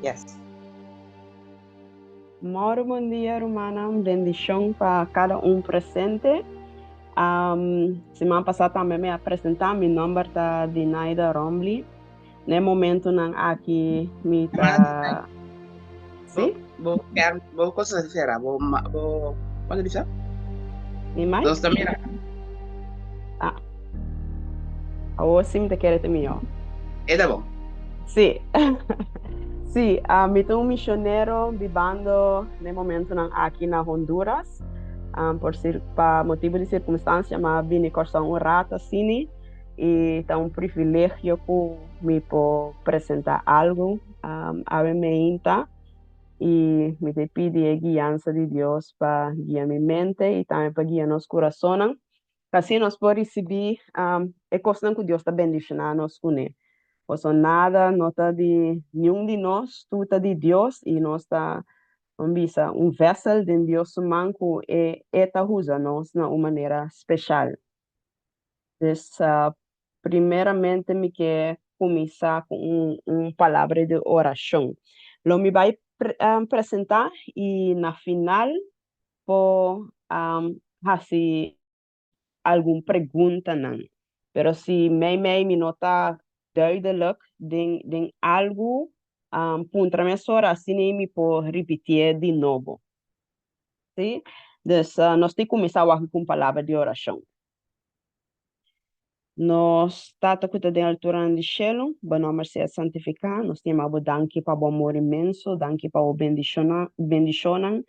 Yes. Mauro, bom dia, Romana. Bendição para cada um presente. Semana passada também me apresentar, meu nome é Dinaida Romley. No momento não aqui me Manay, tá, bo, sim, bo cosa sera, quando dice? me mais? Dos mira, Ah, o sim te quero te melhor. è da buon. Sim. Sim, me tenho um missionário vivendo no momento não aqui na Honduras. Por motivo de circunstância, mas vim com um rato assim, e é um privilégio que me pode apresentar algo a mim, e me te pede a guiança de Deus para guiar minha mente e também para guiar nosso coração. Assim nós podemos receber a coisa que Deus está bendicionando nós com ele. Pois nada, não está de nenhum de nós, tudo está de Deus e nós está bisa um vessel de Deus manco eta usa nós na uma maneira especial. Então, primeiramente me quer começar com palavra de oração. Lo me vai apresentar e na final vou fazer alguma pergunta não. Pero se me nota duidelijk den algo puntra me sora assim me por repetir de novo. Sim? Então, nós temos que começar com palavra de oração. Nós, Tata, que tem altura de cielo, bom nome seja santificado, nós temos a danke para o amor imenso, danke para o bendição,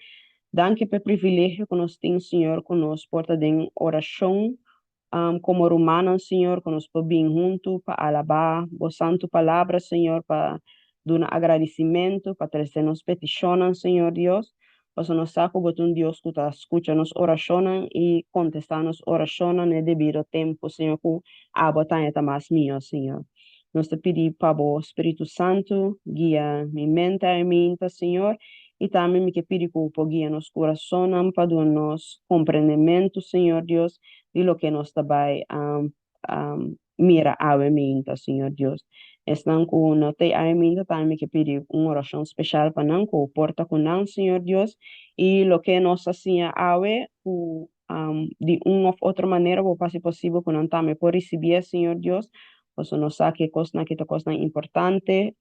danke para o privilégio que nós temos, Senhor, que nós porta de oração, como humanos, Senhor, que nós podemos junto para alabar, a santo palavra, Senhor, para dar agradecimento, para trazer nos peticiones, Senhor Deus. Pues nos saco botón Dios que escucha nos oraciones y contesta nos oraciones en el debido tiempo, Señor, que abotan eta más mío, Señor. Nos te pedí para vos, Espíritu Santo, guía mi mente y mi mente, Señor, y también me que pidi que guía nos corazones para darnos comprendimiento, Señor Dios, de lo que nos trabaja mira a mi mente, Señor Dios. Estão com notei ainda também que pedir uma oração especial para não que porta com não, Senhor Deus, e lo que nós assim awe de uma ou outra maneira vou fazer possível que não também por receber, Senhor Deus, pois não sabe que coisa importante,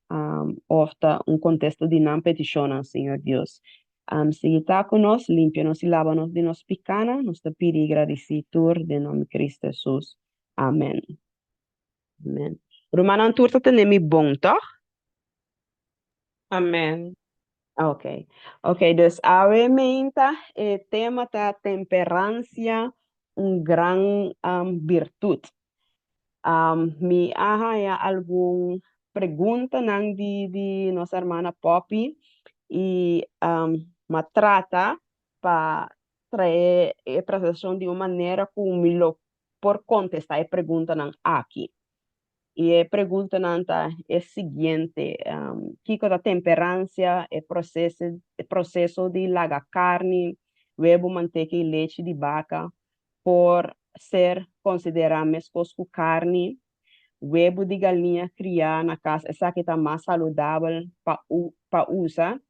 ofta um contexto de não petição, Senhor Deus. Se está conosco, limpia-nos e lava-nos de nos picana, nos te pedi agradecido de nome de Cristo Jesus. Amém. Amém. Romana, turta tenemi bom, toch? Amém. Ok. Ok, dus obviamente el tema da temperancia, un gran virtud. Mi ya alguna pregunta nang di nossa hermana Poppy y me trata para traer a presentación de una manera como me lo por contestar a pregunta nang aqui. E a pergunta nanta é a seguinte, que a temperança é processo de lagar carne, huevo, manteca e leite de vaca por ser consideradas como carne, huevo de galinha criar na casa, essa que está mais saudável para usar,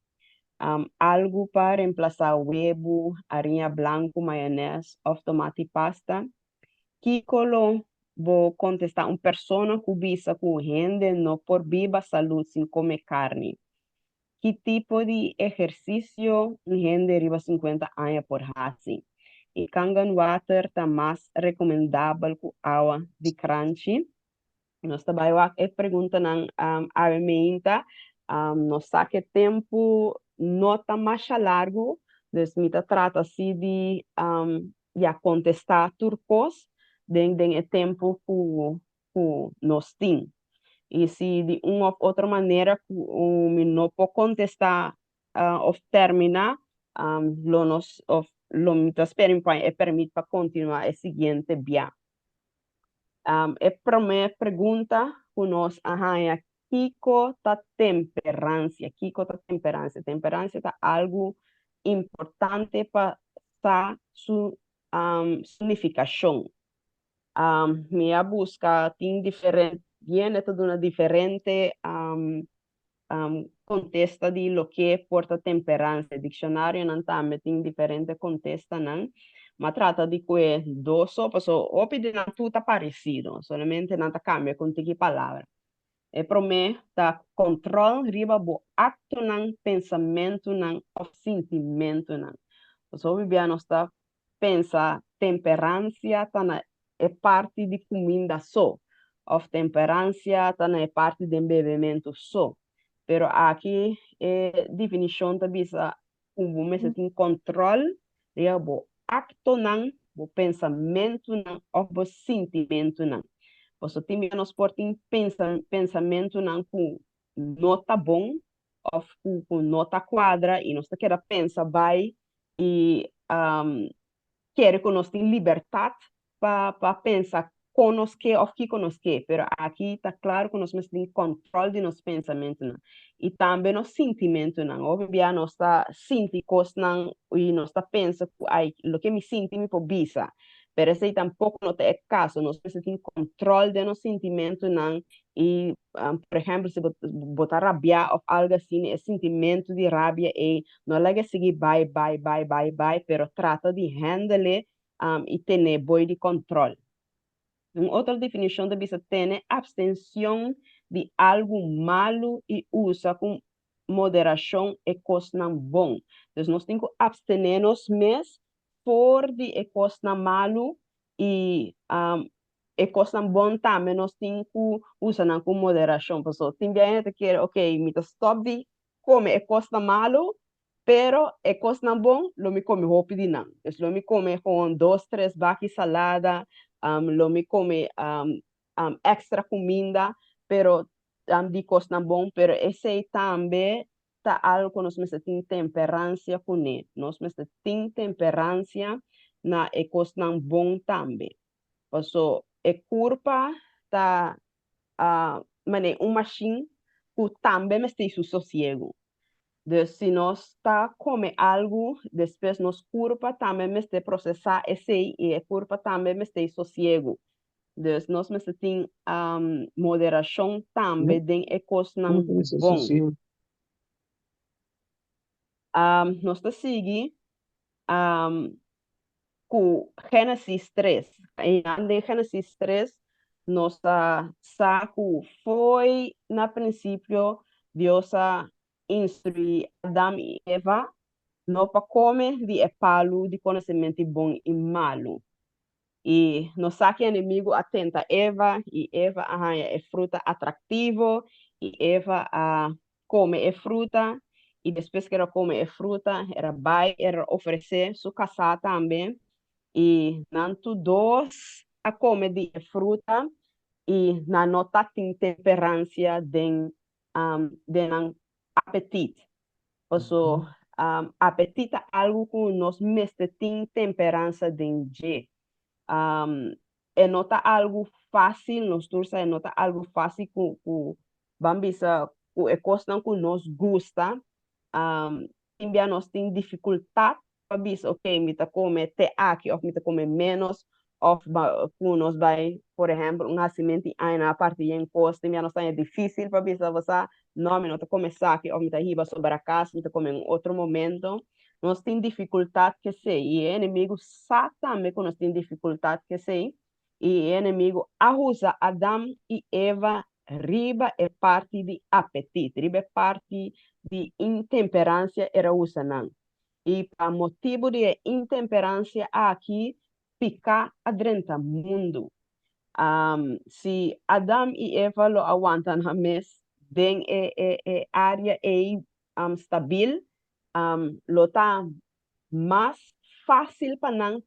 algo para reemplazar huevo, arinha branco, maionese ou tomate e pasta, Kikolo vou contestar uma pessoa que visa com rende não por viva saúde sem comer carne. Que tipo de exercício um rende riba 50 anos por assim? E Kangen water está mais recomendável que água de crunchy. Nós trabalhamos a pergunta na alimenta, nós sabe que tempo não está mais largo, então trata assim de já contestar turcos dentro do tempo que nós temos. E se de uma ou outra maneira não pode contestar ou terminar, lo me permite para continuar a seguinte via. A primeira pergunta que nós é Kiko ta temperança, Kiko ta temperança. Temperança é algo importante para sua significação. Minha busca tem diferente, viene de uma diferente contesta de lo que porta temperança. Dicionário não também tem diferente contesta, não. Mas trata de que duas sopas, ou opide não tudo parecido, solamente não cambia com que palavra. É para mim, tá controle riba bo acto não, pensamento não, ou sentimento não. So, Bibiano está pensa temperância tá na é parte de comida só. Of temperância tá na é parte de bebimento só. Pero aqui é definição da bisa como você tem controle de bo acto não, bo pensamento não, ou bo sentimento não. Você tem nos portem pensamento não com nota bom, ou com nota quadra, e nós quer pensa vai e quer que nós tenhamos liberdade para pensar conosco ou que conosco, pero aqui está claro que nós temos controle de nossos pensamentos não? E também nos sentimentos não, obviamente nós está sentindo coisas não e nós está pensando ai, o que me sinto me pobisa, pero esse tampouco não é caso, nós temos controle de nossos sentimentos não e por exemplo se botar rabia ou algo assim, é sentimento de rabia e não é seguir bye, pero trata de handle e ter boi de controle. Uma outra definição de bisa ter abstenção de algo malo e usa com moderação e coisa não bom. Então, nós temos que abster-nos mesmo por de e coisa não malo e e coisa não bom também nós temos que usar com moderação. Pessoal, tem gente que ok, me stop de comer e coisa malo, pero e coisa não bom, lo me come rápido não. Então, lo me come com 2, 3 baques salada, lo me come extra comida, pero de coisa não bom, pero esse também tá algo que nós temos temperância com ele. Nós temos temperância na e coisa não bom também. So, e culpa tá mane uma machine que também me está sossego. De se nós está come algo, depois nos culpa também me está processar esse e a culpa também me está sossego. Dus nós me tem moderação também de e coisa não bom. Nós está seguir com Gênesis 3. Em Gênesis 3, nossa saco foi, na princípio, Deus instruir Adão e Eva não para comer de palo de conhecimento bom e malo. E no saque inimigo atenta Eva, e Eva arranha é fruta atrativo, e Eva come é fruta, e depois que ela come é fruta, ela vai oferecer sua casa também, e nanto dois a come de fruta, e na nota tem temperância de apetite. Also, apetite é algo que nós mesmo tem temperança de é nota algo fácil, nos tursa é nota algo fácil que bambisa que é coisa que nos gusta, também nós tem dificuldade para bis, ok, me tá come te aqui, ou me tá come menos, ou que nós vai, por exemplo, um nascimento aí na parte em costa, também nós é difícil para bis, você não me tá come aqui, ou me tá riba sobre a casa, me tá come em outro momento, nós temos dificuldade que sei, e o inimigo sabe também que nós temos dificuldade que sei, e o inimigo acusa Adão e Eva, riba é parte de apetite, riba é parte de intemperância, era usa não. E para motivo de intemperância aqui, ficar adrenta mundo. Se Adão e Eva lo aguentam a mês, bem área é stabil, lo tá mais fácil para não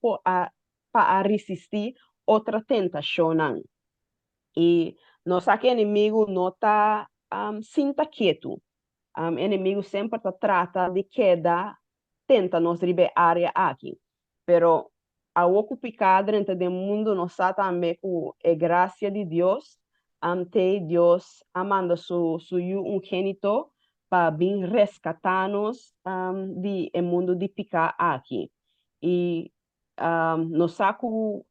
para resistir outra tentação não. E nosso inimigo não está sinta quieto. Inimigo sempre está trata de queda, tenta nos ribe área aqui. Pero a ocupar dentro do mundo nós também com a graça de Deus, ante Deus amando su unigênito para vir resgatar-nos de mundo de picar aqui. E nós com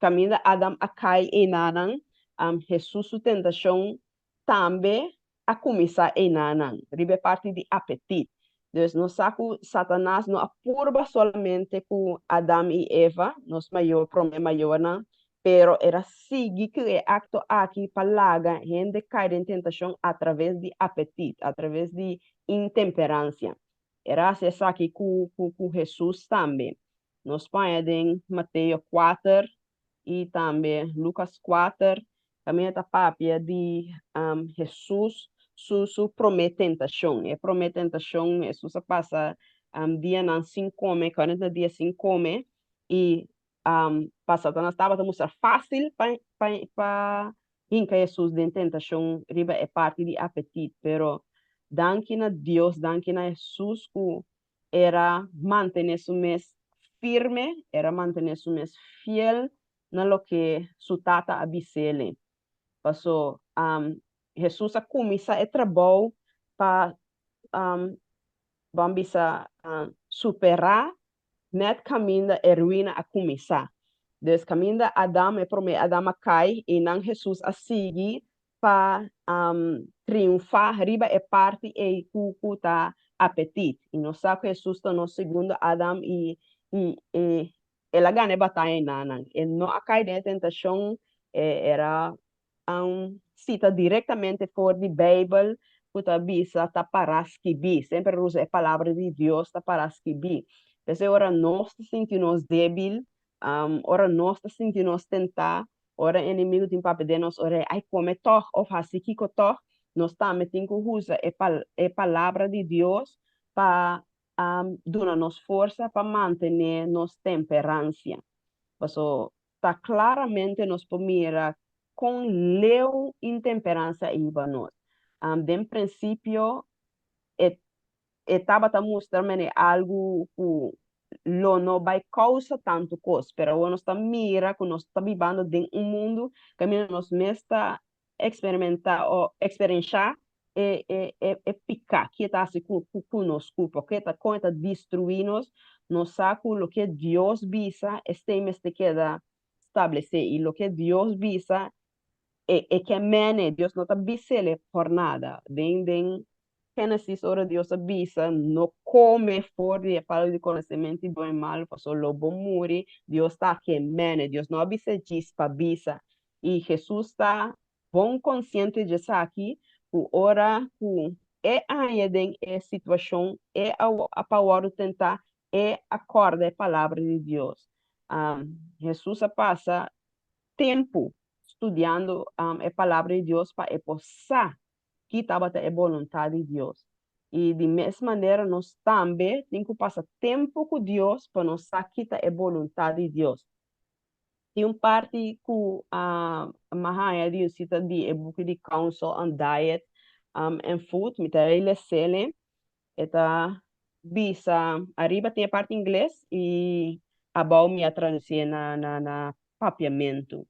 caminho Adam a cai em Naran, Jesus sua tentação também a começar e nanan, ribe parte de apetite. Dus no saco Satanás no apurba solamente com Adão e Eva, nos maior problema maior não, pero era seguir que é acto aqui palaga, gente cai em tentação através de apetite, através de intemperância. Era essa aqui com Jesus também. Nos põe em Mateus 4 e também Lucas 4, também está papia de Jesus su prometentação. E prometentação, Jesus passa dia não sem comer, 40 dias sem comer, e para Satanás estava a mostrar fácil para hinca Jesus de tentação, riba é parte de apetite, pero danke na Deus, danke na Jesus, que era manter su mes firme, era manter su mes fiel na lo que su tata abisele. Passou, Jesus a começar a trabalho para vamos superar net caminho da ruína a começar. Dus caminho da Adão é promete Adão a cai e não Jesus a seguir para triunfar riba é parte e cucuta apetite. E não sabe Jesus está no segundo Adão e ela ganha batalha em nana. E não a cai de tentação era cita diretamente fora da Bíblia, puta bisa taparaskibi, sempre usa a palavra de Deus taparaskibi. Mas ora nós sentimos débil, ora nós sentimos tentar, ora inimigo tem para pedir nós, ora ai come toch, ou assim que toch, nós também temos que usar a palavra de Deus para dar-nos força para manter nos temperância. Então, está claramente nos mira com leu intemperança e nós. De princípio, estava a mostrar-me algo que lo não vai causar tanto coisa, pero nós está mira que nós está vivendo em mundo que nós está experimentar ou experienciar picar, que está assim com nós, porque está destruindo nos saco o que Deus visa, este queda estabelecer e o que Deus visa que mene, Deus não está bisele por nada. Den Gênesis, ora Deus avisa, não come fora de fala de conhecimento e bom e mal, passou lobo muri, Deus está que mene, Deus não avisa diz para bisa. E Jesus está bom consciente de isso aqui, o ora, o aí den situação, a power tentar, acorda a palavra de Deus. Jesus passa tempo estudando a palavra de Deus para posar que estava a vontade de Deus. E de mesma maneira, nós também temos que passar tempo com Deus para nós saber que a vontade de Deus. Tem parte que a Mahaya de cita de book de Counsel on Diet and Food, me tá ele sele, eta bisa arriba tem a parte em inglês e abau me a traduzir na papiamento.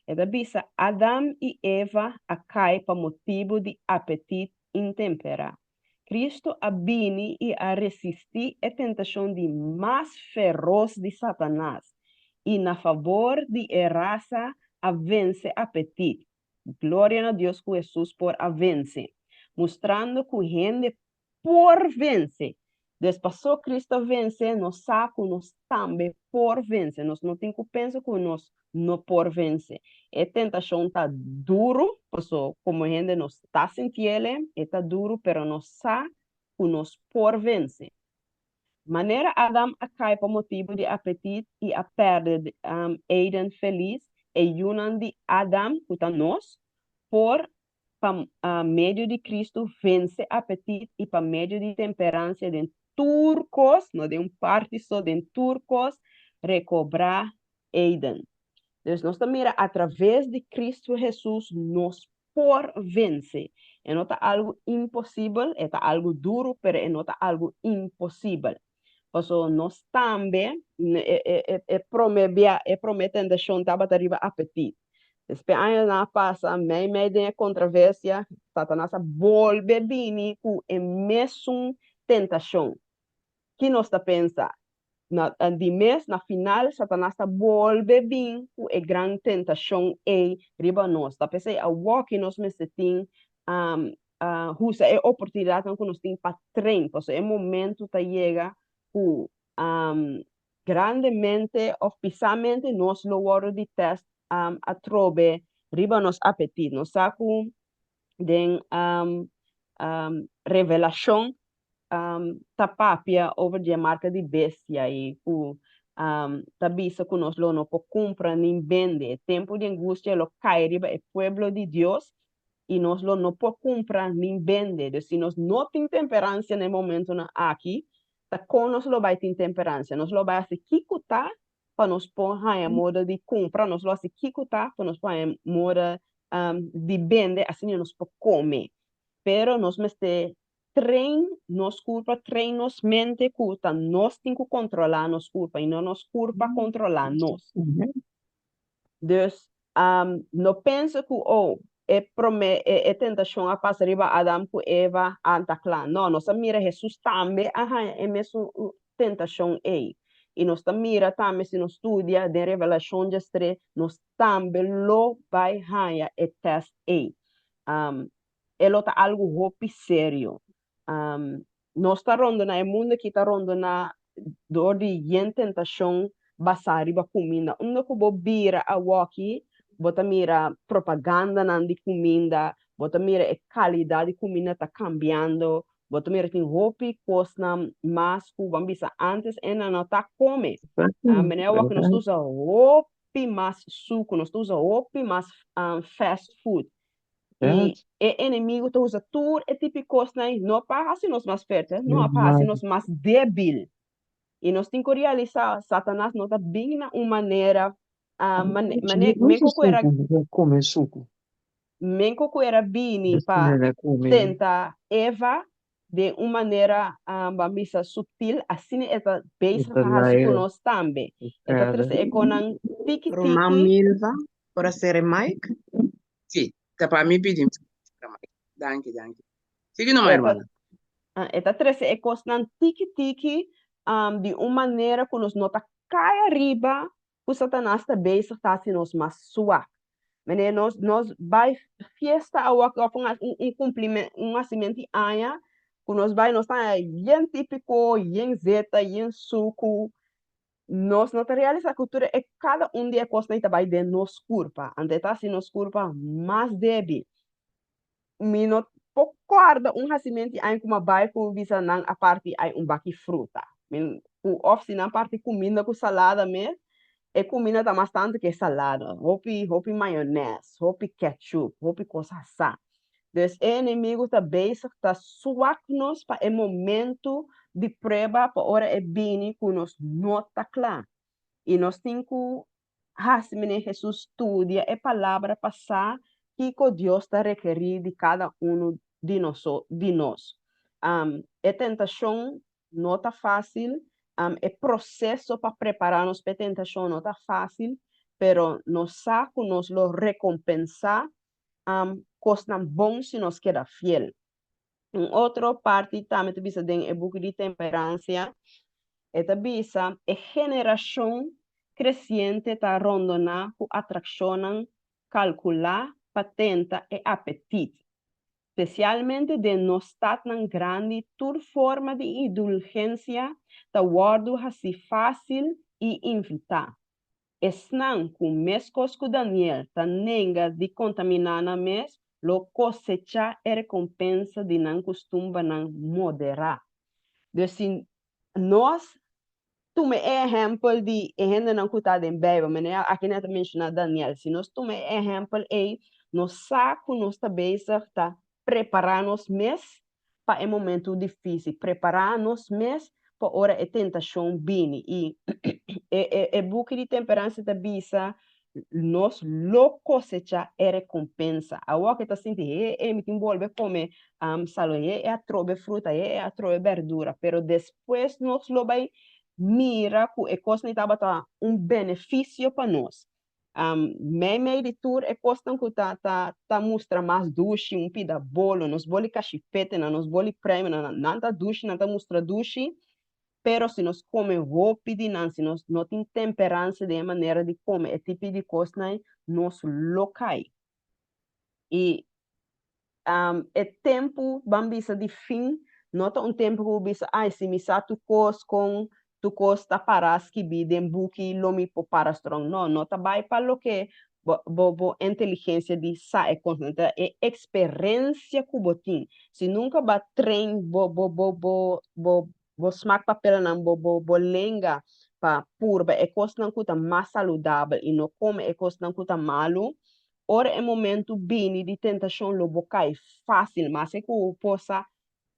Eda bisa Adam e Eva a cai para motivo de apetite intempera. Cristo abini e a resistir a tentação de mais feroz de Satanás e na favor de raça a vence apetite. Glória a Deus que Jesus por a vence, mostrando que gente por vence. Despassou Cristo vence, nós saco, nós também por vence. Nós não temos que pensar que nós não por vence. A tentação está duro, como a gente não está sentindo, está duro, pero nós sabe que nós por vence. Maneira Adam a cai por motivo de apetite e a perda Eden feliz e unan de Adam, que está nós, por meio de Cristo vence apetite e para meio de temperança de turcos, não de parte só de turcos, recobrar Eden. Então, nós também, através de Cristo Jesus, nos por vence. É não algo impossível, é algo duro, mas é não algo impossível. Então, nós também, prometendo que estava arriba apetite. Después años na passa, meio de controvérsia, Satanás volve bem com a mesma tentação. Que nós está pensando? De mês, na final, Satanás volve bem com a grande tentação e riba nós. Está pensando, a walk nós me tem usa a oportunidade que nós temos para treinar, porque é momento que chega que grandemente, oficialmente, nós lo hora de teste a trobe riba nos apetite, nós saco den revelação tapapia over de marca de bestia e ku tabisa que nós não po compra nem vende tempo de angústia lo cai riba é pueblo de Deus e nós não po compra nem vende de se nós não tem temperança no momento na aqui tá com nós lo vai ter temperança nós lo vai se kikuta para nós pôr a moda de compra nós lo se kikuta para nós pôr a moda de vende assim nós po comer pero nós meste trein nos culpa, trein nos mente culpa, nós tem que controlar nos culpa e não nos culpa controlar nós. Dus, não pensa que, oh, é tentação a passar riba Adam com Eva anta clã. Não, nós mira Jesus também, é mesmo tentação aí. E nós mira também, se nós estudia de revelação de estre, nós também lo vai haya e test aí. Elo tá algo hopi sério. Nós está rondo na mundo que está rondo na dor de tentação basari ba comida. Que bo bira a waki, bota mira propaganda nan de comida, bota mira a qualidade de comida tá cambiando, bota mira tem hopi coisa mais que bambisa antes ena não tá come. Menina waki nós usa hopi mais suco, nós usa hopi mais fast food. E o inimigo te usa tudo é típico, não para assim nós mais fortes, não para assim nós mais débil. E nós temos que realizar, Satanás não está bem na uma maneira, menco que era bem para tentar Eva de uma maneira bamisa sutil, assim é bem para nós também. Então, é com Romão tiki-tiki, Milva, para ser Mike? Sim, tá para mim pedir para Mike. Danke. Siga não, irmã. Esta trece é costan tiki-tiki de uma maneira que nos nota cai arriba, o Satanás está bem, está assim nos mais suave. Mas nós vai fiesta a um cumprimento, um nascimento aia, que nós vai, nós está bem típico, bem zeta, bem suco, nós não realiza a cultura é cada dia costa está vai de nos curva, ante está assim nos curva mais débil. Minot pocorda nascimento aí como vai com visa não a parte aí baqui fruta. O oficina na parte comida com salada mesmo é comida tá bastante que salada. Hopi maionese, hopi ketchup, hopi coisa assim. Dus o inimigo está bezig, está suak-nos para o momento de prova, para hora é bem que nós não está claro. E nós temos que, Jesus estudia a palavra passar que Deus está requerido de cada um de nós. A tentação não está fácil, o processo para preparar-nos para a tentação não está fácil, pero nós sabemos nos lo recompensar, costa bom se nós queda fiel. Outra parte também bisa den e book de temperança, esta bisa é geração crescente está rondona ku atracionan, calcular, patenta e apetite. Especialmente de no estar tan grande, toda forma de indulgência ta guardo assim fácil e invitar. Esnan com mescos com Daniel, ta nenga de contaminar na mes, lo cosecha e recompensa de não costuma não moderar. Assim, nós tome exemplo de gente não cuidar em bebe, mas aqui não menciona Daniel. Se nós tome exemplo aí, nós saco nós também está preparar-nos mesmo para um momento difícil, preparar-nos mesmo para a hora de tentação vir. E é buque de temperança da bisa, nós lo cosecha e recompensa. A hora que está sentindo, me envolve comer salo, a trobe fruta, a trobe verdura, pero depois nós lo vai mira que a coisa estava benefício para nós. Meio de tudo, a coisa que tá mostra mais duche, pida bolo, nos boli cachipete, nos boli prêmio, não tá duche, não tá mostra duche, pero se nós come roupa de não, se nós não tem temperança de maneira de comer, é tipo de coisa, nós locai. E é tempo bambisa de fim, nota um tempo que bisa, ai, se me sa tu cos com tu cos ta paras que bi dem buki lomi po para strong, não, nota vai para lo que bo inteligência de sa é constante, é experiência que botin, se nunca ba trein bo smaak papel nan bo lenga pa purba é coisa não cuta mais saudável e não come é coisa não cuta malo. Ora é momento bem de tentação lobo cai fácil, mas é que o possa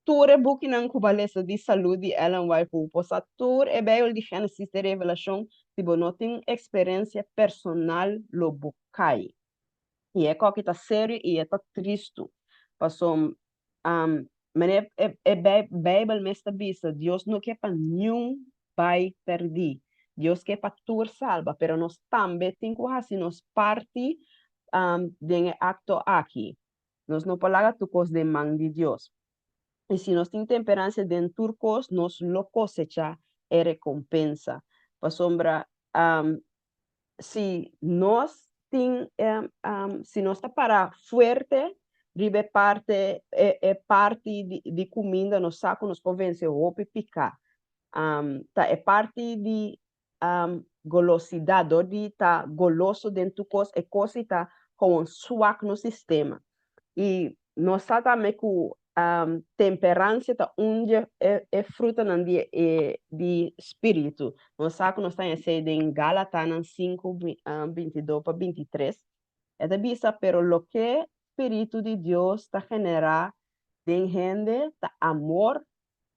tur é book não cubalesa de saúde ela vai que o possa tur é bem de Gênesis de revelação tipo não tem experiência personal lobo cai e é que tá sério e é tá triste passou mas Bible mesta bisa Deus não quer para nenhum vai perder Deus quer para tur salva pero nós também tem que assim nós parte de acto aqui. Nós não podemos tu cos de man de Deus. E se nós temos temperança de turcos, nós lo cosecha e recompensa. Por sombra, se nós se nós está para fuerte, ribe parte parte de comida no saco nos convence o picar. Tá é parte de golosidade, onde tá goloso dentro do cos, é coisa tá com um suaco no sistema. E nós também com temperança tá onde é fruta não de espírito. Nós sabemos que nós estamos em Gálatas 5, 22 para 23. É da bisa, pero lo que espírito de Deus está generar de gente, tá amor,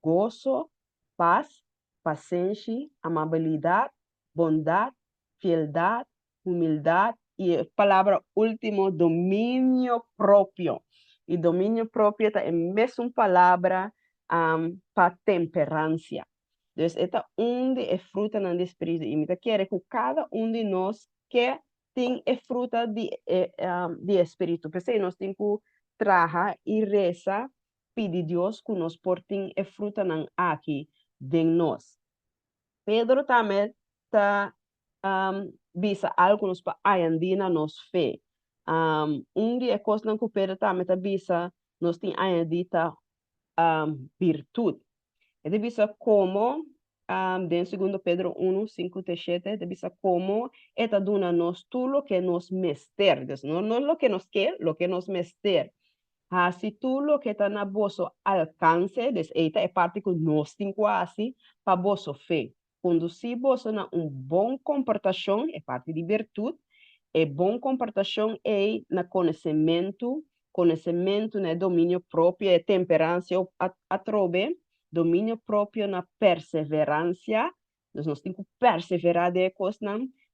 gozo, paz, paciência, amabilidade, bondade, fieldade, humildade e a palavra último, domínio próprio. E domínio próprio é a mesma palavra para temperança. Então, esta onde é fruta do Espírito. E me quer que cada um de nós que tem é fruta de Espírito. Por isso, nós temos que trabalhar e rezar pedir Deus que nos portem e fruta nan aqui de nós. Pedro também está bisa algo nos pa ayandina nos fé. Dia coisa que Pedro também está bisa nos tem ayandita virtude. E de bisa como de 2 Pedro 1, 5, 7, de bisa como eta duna nos tudo que nos mester. No lo que nos quer, lo que nos mester. Se tu lo que está na vosso alcance, esta é parte que nós temos quase para vosso fé. Conduzir vosso na bom comportação, é parte de virtude, e bom comportação é na conhecimento na domínio próprio, é temperança, a trove, domínio próprio na perseverança, nós temos que perseverar de coisas,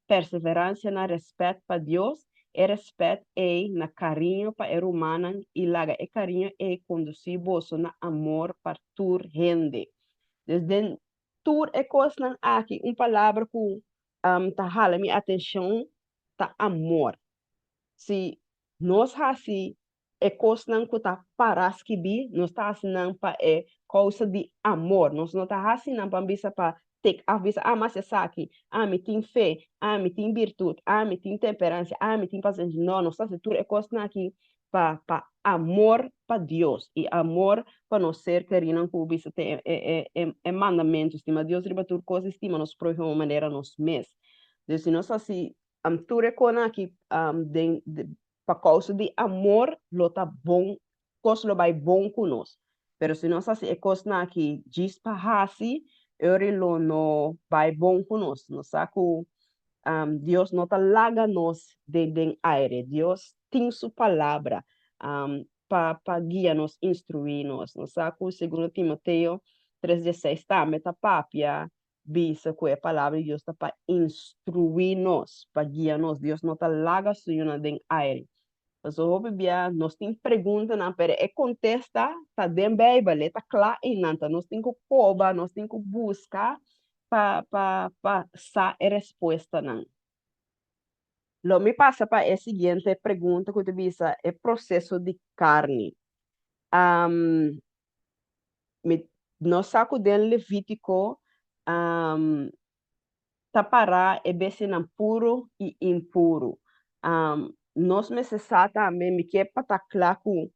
perseverança na respeito para Deus, e respeito é na carinho para a humana e laga é carinho é conduzir bolso na amor para tur gente. Desde tur é coisa aqui, palavra que tá hala minha atenção, tá amor. Se nós assim é coisa que tá paras que bi, nós tá assim para é causa de amor, nós não tá assim para bisa para ter avisa, mas essa aqui, me tem fé, me tem virtude, me tem temperança, me tem paciência. Não, nós tá tudo é coisa aqui para amor para Deus e amor para nós ser queridos com bisa tem mandamentos, estima Deus riba tudo coisa estima nós por uma maneira nós mesmos. Então, se nós assim tudo é coisa aqui para causa de amor, lo tá bom, coisa lo vai bom conosco. Pero se nós assim é coisa aqui diz para assim ele no vai bom conosco. Nós sabe Deus não tá larga nós de aire. Deus tem sua palavra para guiar nos, instruir nos. Nós sabe segundo Timoteo 3:16 também tá papia bisa que a palavra de Deus tá para instruir nos, para guiar nos. Deus não tá larga sua de aire. Mas o bia nós tem pergunta na pere é contesta tá dentro da Bíblia tá claro e nanta nós tem que cobrar nós tem que buscar para sa a resposta não. Lo me passa para a seguinte pergunta que tu bisa é processo de carne. Nós saco del Levítico tá para é bem puro e impuro. Nós necessitamos também me quer para tá claro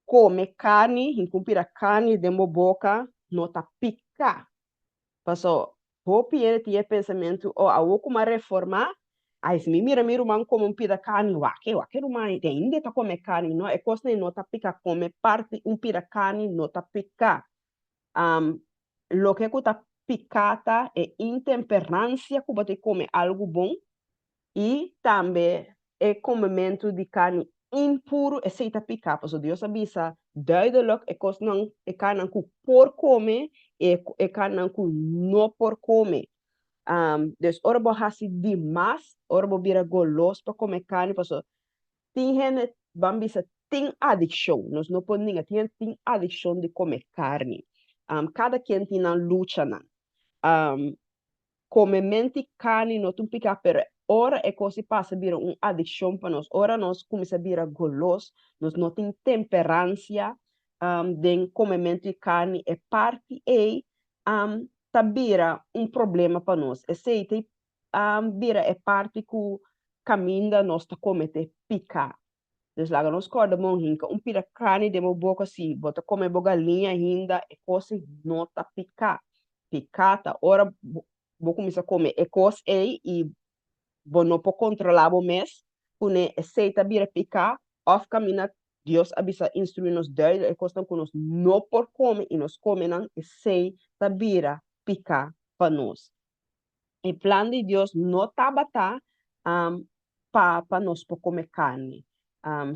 come carne, incumpira carne de mo boca, nota pica. Paso, hopi ele tinha pensamento, oh, a vou uma reforma, aí se me mira man como um pida carne, wake rumai, tem ainda tá come carne, não, é coisa nem nota pica, come parte um pida carne, nota pica. Lo que tá picata é intemperância, que você come algo bom, e também é comimento de carne impuro e seita picar. Porque Deus avisa duidelijk, é coisa não é carne que por comer, é carne que não por comer. Dus orbo hasi demais, orbo bira golos para comer carne, porque tem gente, bambisa, tem adicção. Nós não podemos tem adicção de comer carne. Cada quem tem uma luta, não. Come mente carne no tu pica pero ora é coisa passa vira adicção para nós ora nós começa a virar golos nós não tem temperância de comer mente carne é parte tá vira problema para nós é sei vira é parte que caminha nós tá comete picar dus lá nós corda monhinca pira carne de mo boca assim bota come bogalinha ainda é coisa não tá picar picata ora vou começar a comer e cos e vou não pode controlar o mês quando aceita vir picar of camina Deus avisa instruir nos duidelijk e costa que nós não por comer e nós comer não e sei tabira picar para nós o plano de Deus não tabata para nós por comer carne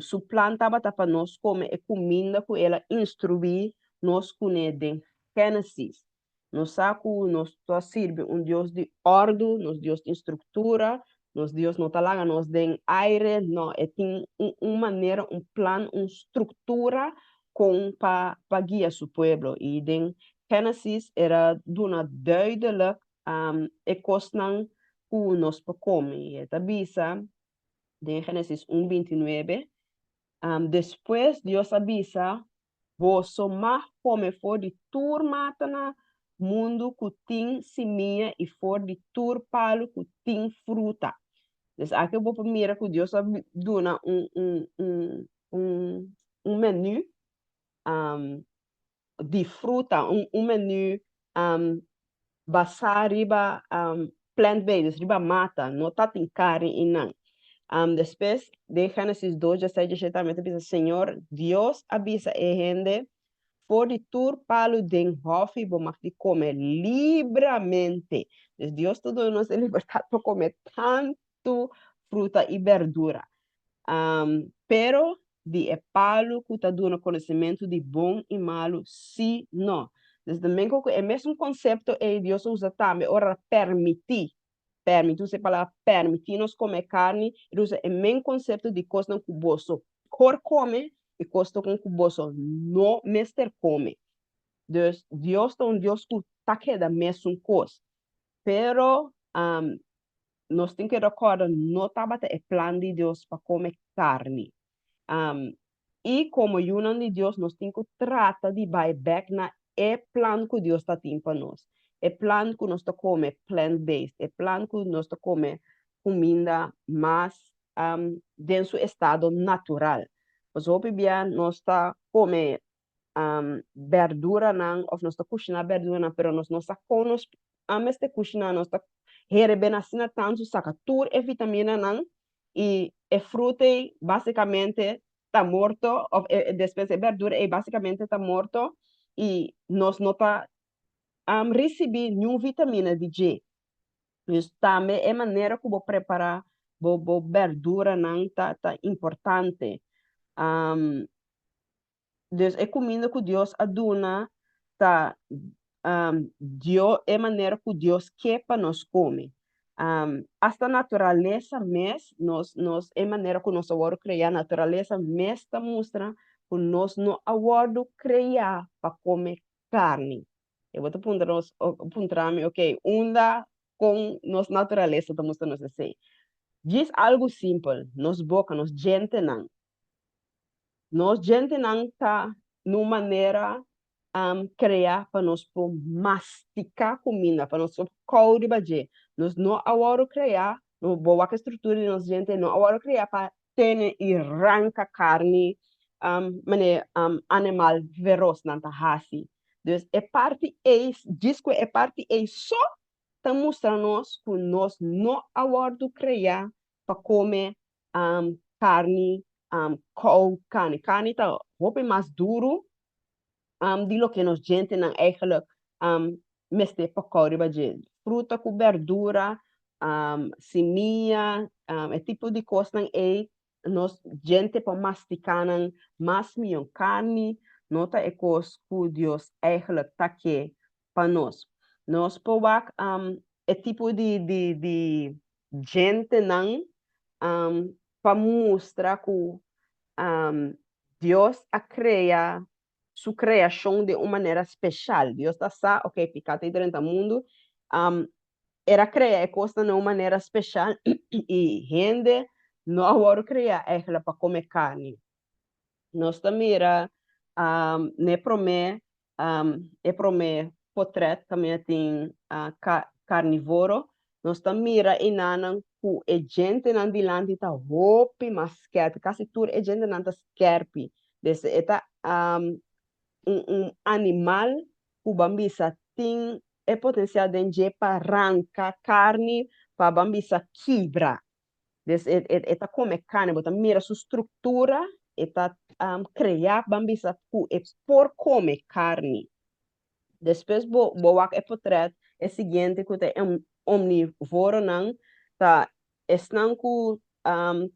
su plano tabata para nós comer é comida que ela instruir nós com de Gênesis nos saco, nos to sirve Deus de ordem, nos Deus de estrutura, nos Deus não talaga, nos den aire, não, é tem maneira, plano, estrutura com para guiar seu povo. E den Gênesis era duna duidelijk e kostnan ku nos pa come. E tabisa, den Gênesis 1:29, después Dios avisa, vos somar come for de turmatana mundo que tem semente e for de tur palo que tem fruta. Dus aqui eu vou primeiro que Deus dona menu de fruta, menu basar riba plant-based, riba mata, não tá tem carne e não. Después de Génesis 2, ya diretamente dice, Senhor, Deus avisa a gente por de tur palo den hofi bomak de comer livremente. Deus tudo nos libertad para comer tanto fruta e verdura. Pero de palo que está dando conhecimento de bom e malo, sim, não. Desde domingo que é mesmo conceito e Deus usa também, ora permitir se fala permitir-nos comer carne, usa o mesmo conceito de coisa que o bolso cor come e coisa que o bolso não mester come. Dus Deus é Deus que está queda mesmo coisa. Pero nós temos que recordar, não estava o plano de Deus para comer carne. E como união de Deus, nós temos que tratar de buy back na plano que Deus está tendo para nós. É plano que nós come plant-based, é plano que nós come comida mais dentro do estado natural. Mas hoje bem nós está come verdura não, ou nós está cozinhando verdura não, pero nós não está conos este cozinhar nós está bem assim tanto saca tudo é vitamina não e é fruta basicamente está morto, ou depois de verdura é basicamente está morto e nós não está receber nenhuma vitamina de G. Isso também é maneira que vou preparar bo verdura não tá importante. Dus é comida que Deus aduna tá Deus é maneira que Deus quer para nós comer. Hasta a natureza mesmo, nós é maneira que nós agora criar a natureza mesmo está mostra que nós não agora criar para comer carne. Eu vou te apontar, ok, unda com nossa natureza, está mostrando assim. Diz algo simples, nos boca, nos gente não. Nós gente não está numa maneira criar para nós masticar comida, para nós comer baje. Nós não agora criar, não boa estrutura de nós gente, não agora criar para ter e arranca carne animal feroz nanta hasi. Dus é parte eis, diz que é parte eis só tá mostrando-nos que nós não aguardo criar para comer carne, carne. Carne tá roupa mais duro de lo que nos gente não eigenlijk meste para comer de fruta com verdura, semia, é tipo de coisa não é nos gente para masticar mais milhão carne, nota é coisa que Deus eigenlijk tá que para nós. Nós povak é tipo de gente não para mostrar que Deus a crea sua criação de uma maneira especial. Deus está ok, picate dentro do mundo, era criar coisa de uma maneira especial e gente não agora criar ela para comer carne. Nós também ne prome, é prome potret também tem carnívoro. Nós também inanan ku e gente nan dilante ta hopi masket, quase tudo e gente nan ta skerpi. Desse eta animal que bambisa tem é potencial de para arrancar carne para bambisa quebra. Eta come carne, bota mira sua estrutura, eta criar bambisa que é por comer carne. Depois boak é potret é seguinte que é omnívoro não tá estão que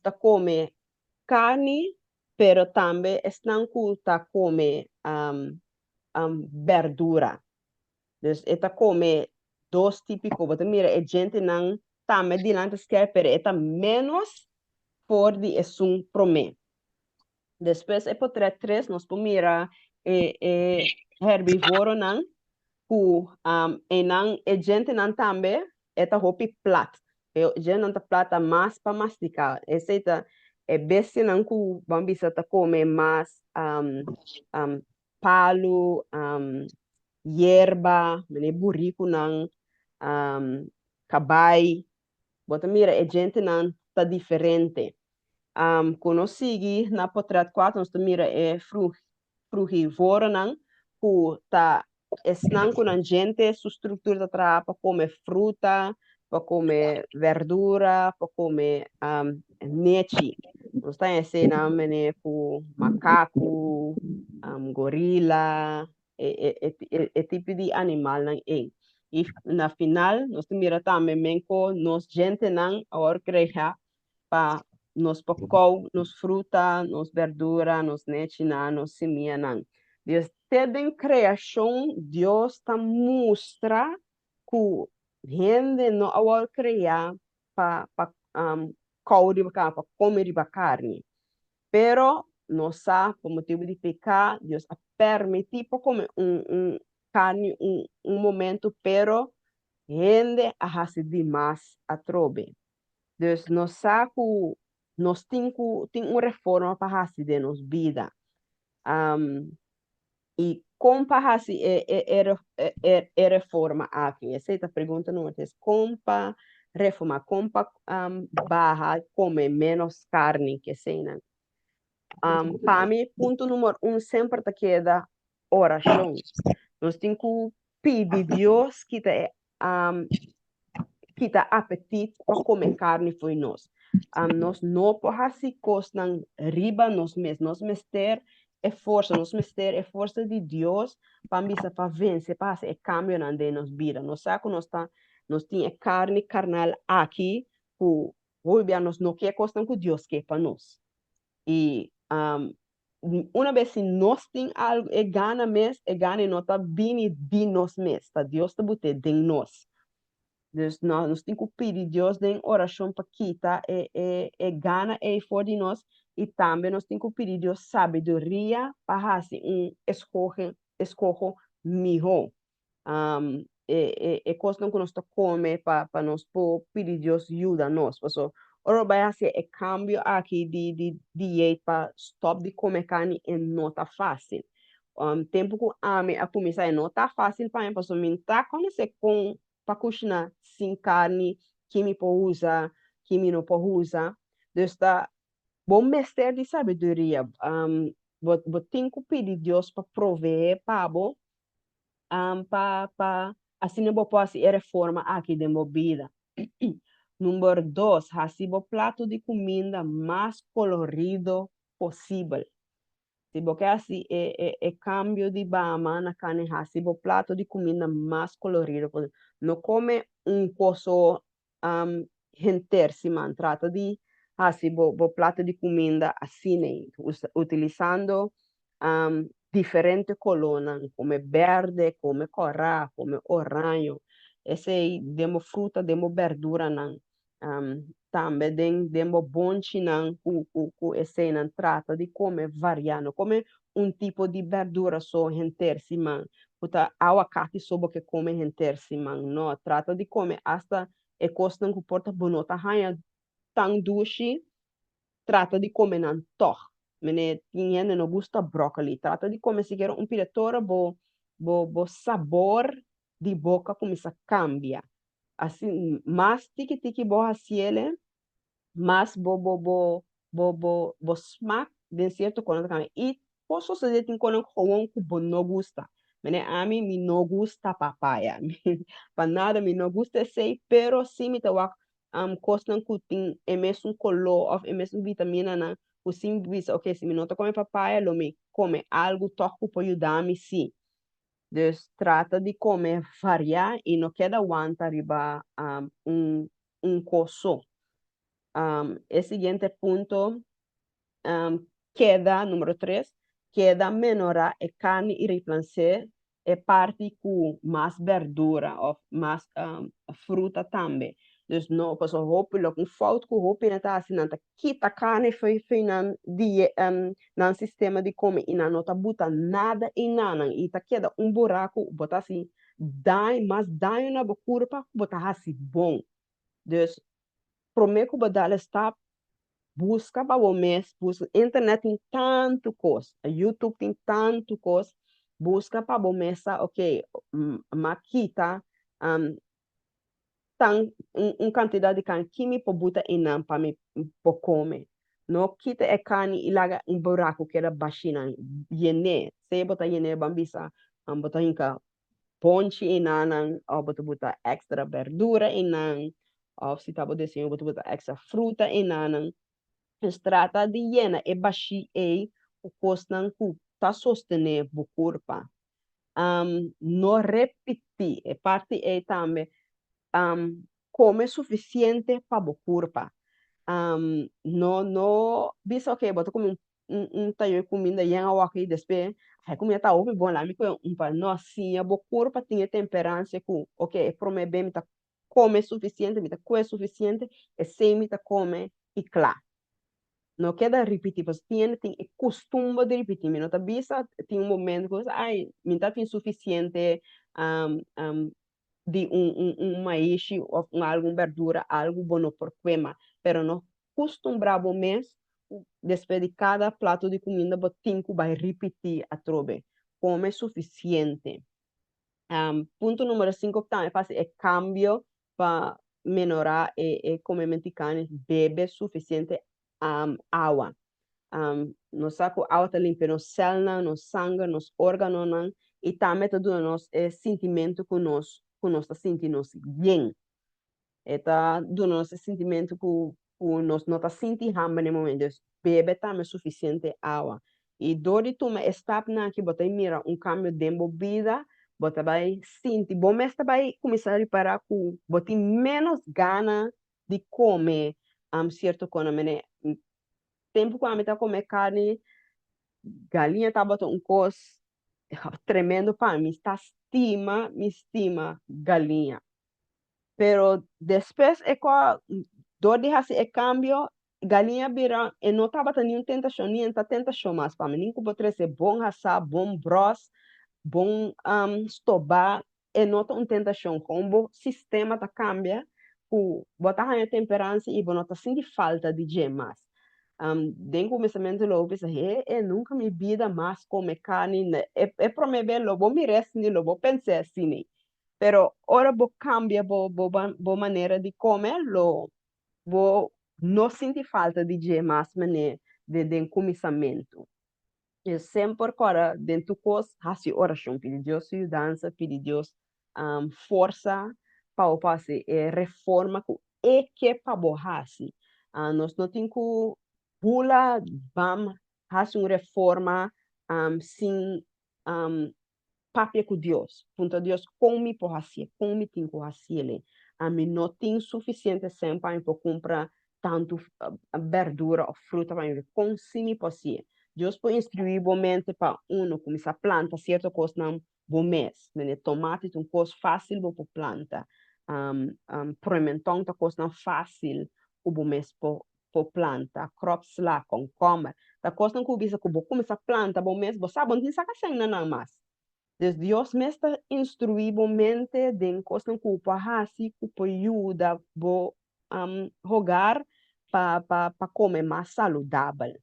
tá come carne, pero também estão que tá come verdura. Dus eta come dois típicos, você mira, é gente não também dilante quer, pero eta menos for de é um prome. Depois é potre três, nós mira herbívoro não, ku e não é gente não também eta hopi plat. E gente não tá plata mais para masticar. Esse eta é bestia não ku bambisa ta come mais palo, hierba, mene burrico não, cabai, bota mira, é gente não tá diferente. Quando sigue na potrat 4, nós mira é frugívoro não, que tá esnan com a gente, sua estrutura tá para comer fruta, para comer verdura, para comer nete. Nós tá ensinando mene com macaco, gorila, é tipo de animal não é. E na final, nós mira também menco, nós gente não, agora creia para nos pocou, nos fruta, nos verdura, nos nechina, nos semia não. Desde a criação, Deus está mostra que gente não vai criar para comer carne. Pero não sabe, por motivo de pecar, Deus a permitir para comer carne momento, pero gente a fazer demais a trobe. Dus nós saco, nós temos uma reforma para fazer de nos vida. E como para fazer reforma aqui? Essa é a pergunta número 3. Como para reforma, como para barra comer menos carne que cena. Para mim, ponto número 1 sempre te queda oração. Nós temos que pedir Deus que te apetite para comer carne foi nós. Nós não podemos se costar riba nós mesmos. Nós ter força, nós ter força de Deus para vencer, para fazer cambio na nossa vida. Nós sabemos que nós temos carne carnal aqui, que hoje nós não quer costar que Deus quer para nós. E uma vez que nós temos algo, é gana mesmo, é gana e não está vindo de nós mesmos, tá? Deus está botando de nós. Dus nós temos que pedir Deus em oração para quitar gana e for de nós e também nós temos que pedir Deus sabedoria para fazer escolha melhor. Coisa que nós come para nós pedir Deus ajuda nós. Ora vai fazer cambio aqui de dieta para stop de comer carne e não está fácil. Tempo que a começar não está fácil para mim, porque eu tá conhecer com para cozinhar sem carne, que me pode usar, que me não pode usar. Então, bom mestre de sabedoria. tem que pedir Deus para prover para bo, pa assim não pode ser reforma aqui de vida. Número 2, assim o prato de comida mais colorido possível. Se você assim é cambio de bama na carne, assim o prato de comida mais colorido possível. Não come coisa gente man, trata de assim o prato de comida assim, né? Utilizando diferentes colores, como verde, como coral, como orange. Esse aí, demo fruta, demo verdura, não. Também demo bonchi, não, esse não trata de comer variando, comer tipo de verdura só inteira, man. Puta, aguacate sobo que come inteira, man. Não, trata de comer hasta e costa que porta bonota, hanha tão dushi, trata de comer nan toch. Mene tinha não gusta brócoli, trata de comer se quer piretora bo sabor de boca começa a cambia. Assim, mais tiki bo hasiele, mais bo smack de certo quando também. E posso dizer que quando que bo não gusta. Mene a mim me não gusta papaya. Para nada me não gusta sei, pero sim me tawa costam que tem é mesmo color, é mesmo vitamina na o sim visa, ok, se me não come papaya, lo me come algo toco para ajudar-me sim. Então, trata de comer variar e não queda aguanta riba coso. El siguiente punto queda, número 3, queda menor e carne e reemplacer e parte com mais verdura ou mais fruta também. Então, não, posso roupa, lo com falta com roupa, não tá assim, não tá quita carne, foi nan sistema de comer, e não tá bota nada e nada, e tá queda buraco, bota assim, dai, mas dai na bocura para botar assim bom. Então, prometo que vou está busca para o mês, busca, internet tem tanto coisa, YouTube tem tanto coisa, busca para o mês, ok, maquita, um, quantidade de carne que me pode botar em não para me comer. Não quita a carne e larga buraco que era baixinho, yene, se botar yene bambisa, botar inca ponche em nan, ou botar extra verdura em nan, ou se tá botando botar extra fruta em nan, se trata de llena e baixi e o costan ku ta sostener bu corpo. No repetir, e parte e também come suficiente para o corpo. No, bisa que bota como tayo de comida yang awak e despe, ai comida tá open bom lá, me ko pa no assim, o corpo tinha temperança ku, ok, prome bem, tá come suficiente, me tá come suficiente, e sem me tá come e claro. Não queda repetir, porque tem costume de repetir. Não tá bisa, tem momento que ai, me tá tem suficiente de maíz ou alguma verdura, algo bom por queima, pero não costumbrava mesmo, depois de cada prato de comida, tem que vai repetir a trobe. Come suficiente. Punto número 5 também faz é cambio para melhorar e comer menticanes, bebe suficiente água. Nos saco água tá limpa nos células, nos sangue, nos órgãos, e também todo nos sentimento que nós tá sentindo bem. Tá do nosso sentimento que nós não tá sentindo hambre no momento. Bebe também suficiente água. E dori tu me está na que botar mira cambio de vida, botar vai sentir, bom mas vai começar a reparar que botar menos gana de comer certo coisa, né? Tempo que a gente comer carne, galinha tá botando coisa tremendo para mim, está me estima galinha. Pero después dor de hacer el cambio, galinha vira, e não estava tendo tentação, nem tentação mais para mim, nem que botar bom assar, bom bros, bom estobar, e não tá tentação, como o sistema tá cambia, o botar a temperança e não tá sentindo falta de gemas. Den começamento logo pensa, nunca me vida mais comer carne, né? Para mim bem, logo me resta, logo pensei assim, né? Pero ora bo cambia bo maneira de comerlo, bo não sente falta de mais maneira de começamento. E sempre agora, dentro do curso, faço oração, pedir Deus ajudança, pedir Deus força para o passe, reforma que para borrar. Nós não temos que pula, vamos, fazer uma reforma sem papel com Deus. Punta Deus, como por fazer, como tem que fazer. A mim não tem suficiente sempre para comprar tanto verdura ou fruta para mim. Consumir por si. Deus pode instruir bomente para começar a plantar certa coisa não bom mês. Né? Tomate é uma coisa fácil para planta. Pimentão é uma coisa não fácil o bom mês para planta. Crops lá, com coma. Da coisa não começa a começar a planta bom mês, você sabe, não tem saca sem nada mais. Dus Dios me está instruibomente de coisa que o hasi que ajuda bo rogar para comer mais saudável.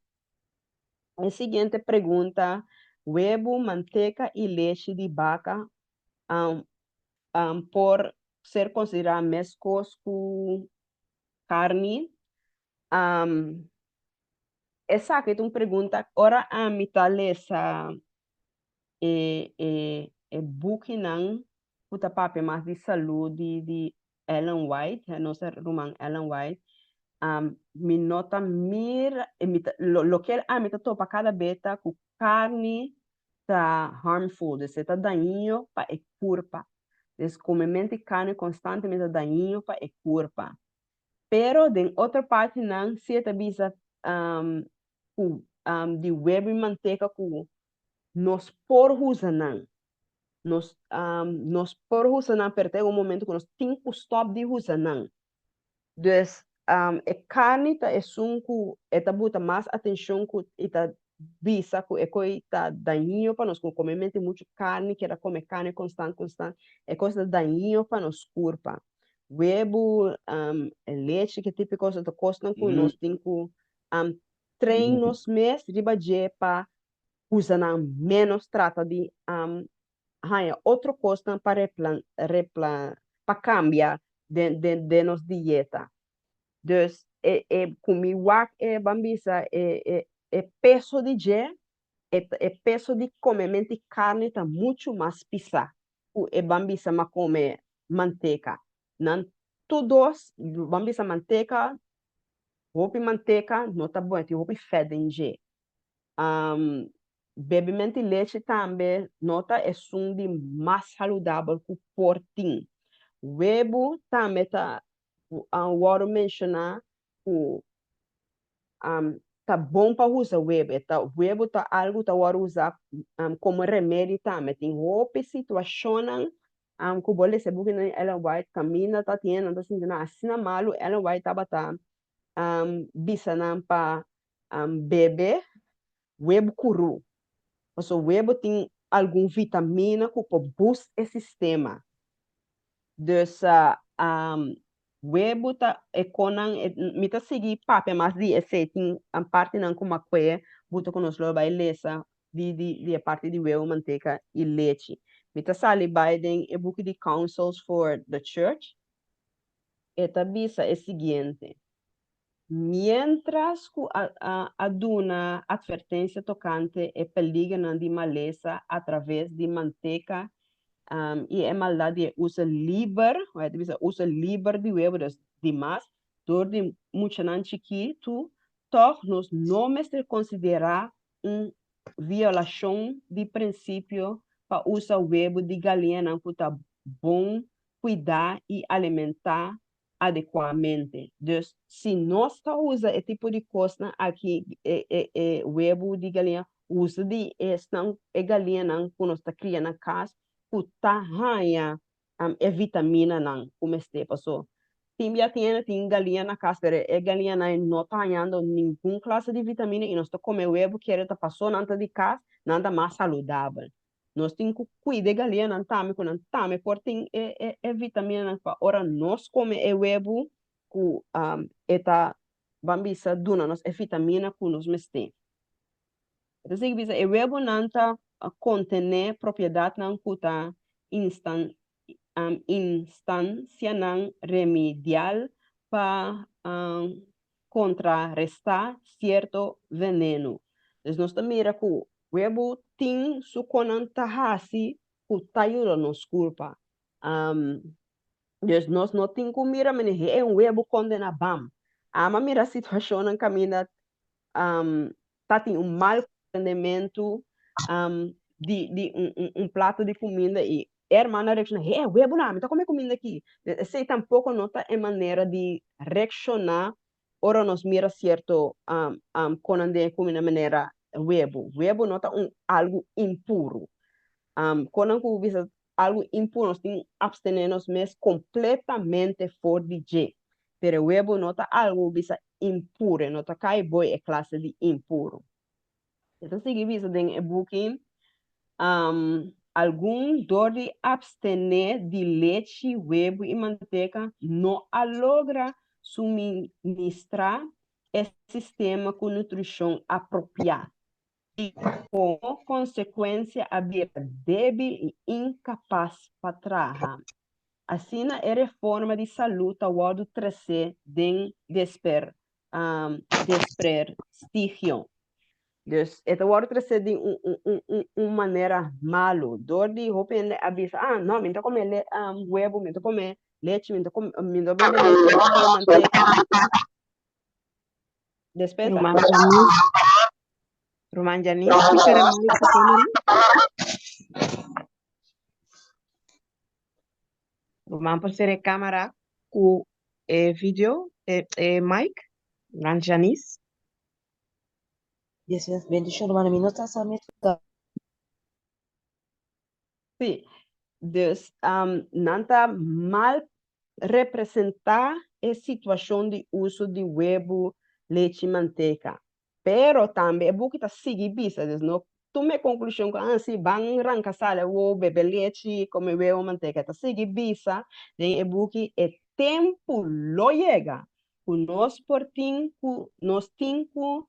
A seguinte pergunta: huevo, manteca e leite de vaca por ser considerado mescos com carne? Essa aqui é uma pergunta. Ora, a mitalesa book ng puta papi mas di saúde de Ellen White, a nossa irmã Ellen White, me nota lo que a mita topa cada beta com carne tá harmful, de tá daninho para a curpa. Des comer carne constantemente daninho para a curpa. Pero de outra parte não se tá bisa de web e manteca com nos por não nos por husanan perde um momento que nós temos que stop de husanan. Dus e carne ta é sunku eta buta mais atenção que ita visa que é coi ta daninho para nós comer muito carne que era comer carne constante é coisa daninho para nós corpo. Huevo, leite que tipo coisa da costa que nós temos que treinos mês riba de para usar menos trata de outra coisa para para cambiar de nos dieta. Dus comigo bambisa peso de je peso de comer carne tá muito mais pisa. Bambisa ma come manteca. Não todos bambisa manteca, roupa manteca, não tá bom, tem roupa fedem je. Bebimento leite também, nota é um de mais saudável que o portinho. Huevo também tá, agora mencionar, tá bom para usar huevo. Huevo tá algo que agora usar como remédio também. Tem roupa situação que você se buque ela vai caminhar, tá tendo, tá sentindo assim malo, ela vai tá batendo bisa para beber huevo cru. O huevo tem alguma vitamina que pode boost esse sistema. Dus huevo tá econan me tá seguir papo mas de esse tem a parte não como a que buta com nós lá vai lesa de a parte de huevo manteca e leite. Me tá sali Biden e book de Councils for the Church. Eta bisa é seguinte. Mientras que aduna advertência tocante e peligro de maleza através de manteca e a maldade usa livre, usa livre de huevo das demais, door de muita chiquito, toch nos nomes de considerar violação de princípio para usar huevo de galinha não puta bom cuidar e alimentar adequadamente. Dus, se nós está usa esse tipo de coisa aqui, huevo de galinha, usa de não é galinha não, quando está criando na casa, puta ranha é vitamina não, como este passou. Timbia tem galinha na casa, é galinha não está ganhando nenhuma classe de vitamina e nós está comendo huevo que ele está passando nada de casa, nada mais saudável. Nós temos que cuidar de galinha não tame com não tame, porque tem vitamina não para ora nós come huevo que eta bambisa duna nós é vitamina que nós mestem. Então, o huevo não está contém propriedade não puta instância não remedial para contrarrestar certo veneno. Então, nós também mira que Huevo tem su conantahasi kutayuro nos culpa. Dus nós não tem que mirar, mas é um huevo condena bam. Ama mira a situação em caminho tá tem um mau rendimento de um prato de comida e hermana reacciona, huevo não, então como é comida aqui? Sei tampouco nota é maneira de reaccionar ora nos mira certo quando ande comida maneira huevo nota algo impuro. Quando visa algo impuro, nós temos que abstener-nos mesmo completamente fora de G. Pero huevo nota algo visa impuro, nota cai boi é classe de impuro. Então, se visa den e booking, algum dor de abstener de leite, huevo e manteiga não logra suministrar esse sistema com nutrição apropriada. E, como consequência, havia débil e incapaz para trabalhar. Assim, a reforma de saúde ao 13 de desprestígio. Dus het wordt gezegd de uma maneira malo. Door die hopen avisa, não, me come huevo, me come leite, me vende leite, me come manteca. Despesa. Roman Janice, pusere mais a câmera. Roman pusere câmera com vídeo, mic. Roman Janice. Yes, yes, bendición, hermana. Mi nota sabe. Sim. Dus, nanta mal representar a situação de uso de huevo, leite e manteiga. Pero também é bom que tá seguir bisa, dus não tome conclusão que se van arrancar sala o beber leite, comer huevo, manteiga, tá seguir bisa, é bom que é tempo lo chega, que nós nós temos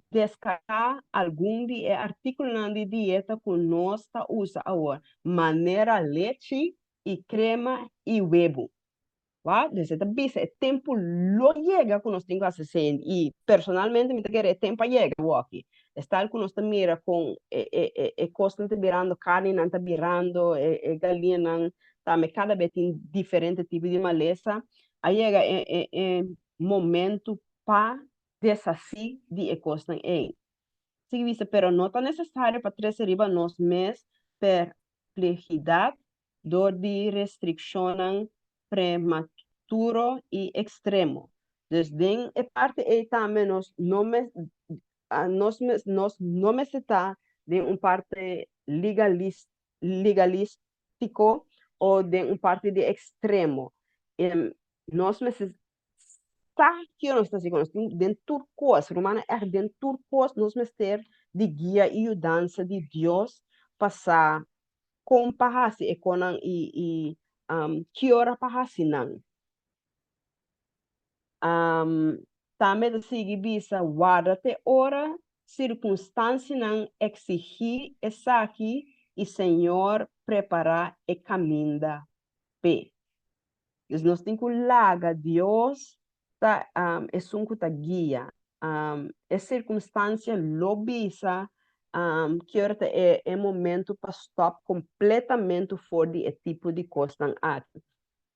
descartar algum de artigo de dieta que nós está usa agora, maneira leite e crema e huevo. Tá? Desde a bisa é tempo lo chega que nós temos que fazer e personalmente me quer tempo chega aqui. Estar com nós mira com constante virando carne, não está virando galinha, não tá, cada vez tem diferente tipo de maleza. Aí chega momento para desassi de ecostan em. Significa, pero não está necessário para trazer riba nos mes perplexidade, dor de restrição prematuro e extremo. Desde a parte aí também nós não está de parte legalístico ou de parte de extremo. Nós que nós estamos assim, dentro turcos, romana é dentro turcos, nós ter de guia e ajudança de Deus passar com parrasi econan e que hora parrasi não. Também da seguir bisa guarda-te hora circunstância não exigir essa aqui e Senhor preparar e caminho p. Nós temos que lagar Deus tá é um que guia é circunstância lobisa que é momento para stop completamente fora de tipo de coisa aqui.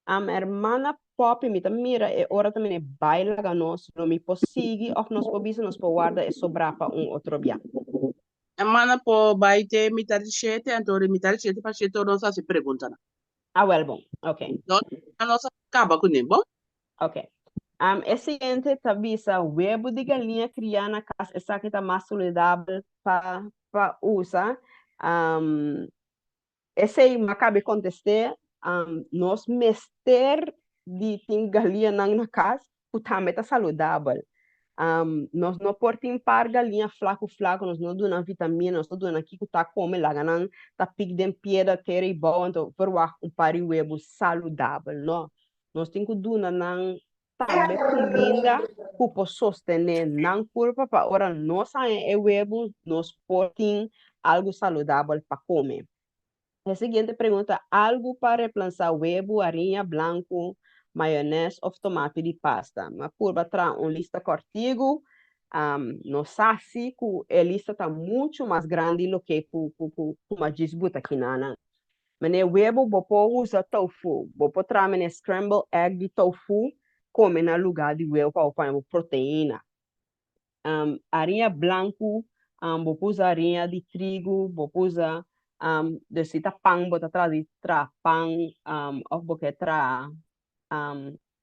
Hermana pop me mira é hora também é baila nós não me possível ou nós podemos nos guarda e sobrar para outro dia. Hermana po baite mitad chete antori mitad chete para chete não se pergunta. Well, bom, ok. Não, a nossa acaba com ele, bom? Ok. É seguinte, avisa huevo de galinha criar na casa, essa que está mais saudável para usar. Esse aí me acaba de contestar, nós mester de ter galinha na casa, que também está saudável. Nós não podemos par galinha flaco, nós não damos vitamina, nós não damos aqui que está comendo lá, não está picando pedra, terra e bom, então, por par de huevo saudável, não? Nós temos que dar também comida que pode sostener não curva para ora nós é huevo nós podemos algo saudável para comer. A seguinte pergunta, algo para reemplazar huevo, farinha branco, maionese ou tomate de pasta. Uma curva traz lista cortigo no sabe que a lista está muito mais grande do que uma disputa aqui na. Mas o huevo, você usa tofu. Você traz scrambled egg de tofu, come no lugar de huevo para pôr proteína. Arinha branco, você usa arinha de trigo, você usa desita pão, você traz pão, ou você traz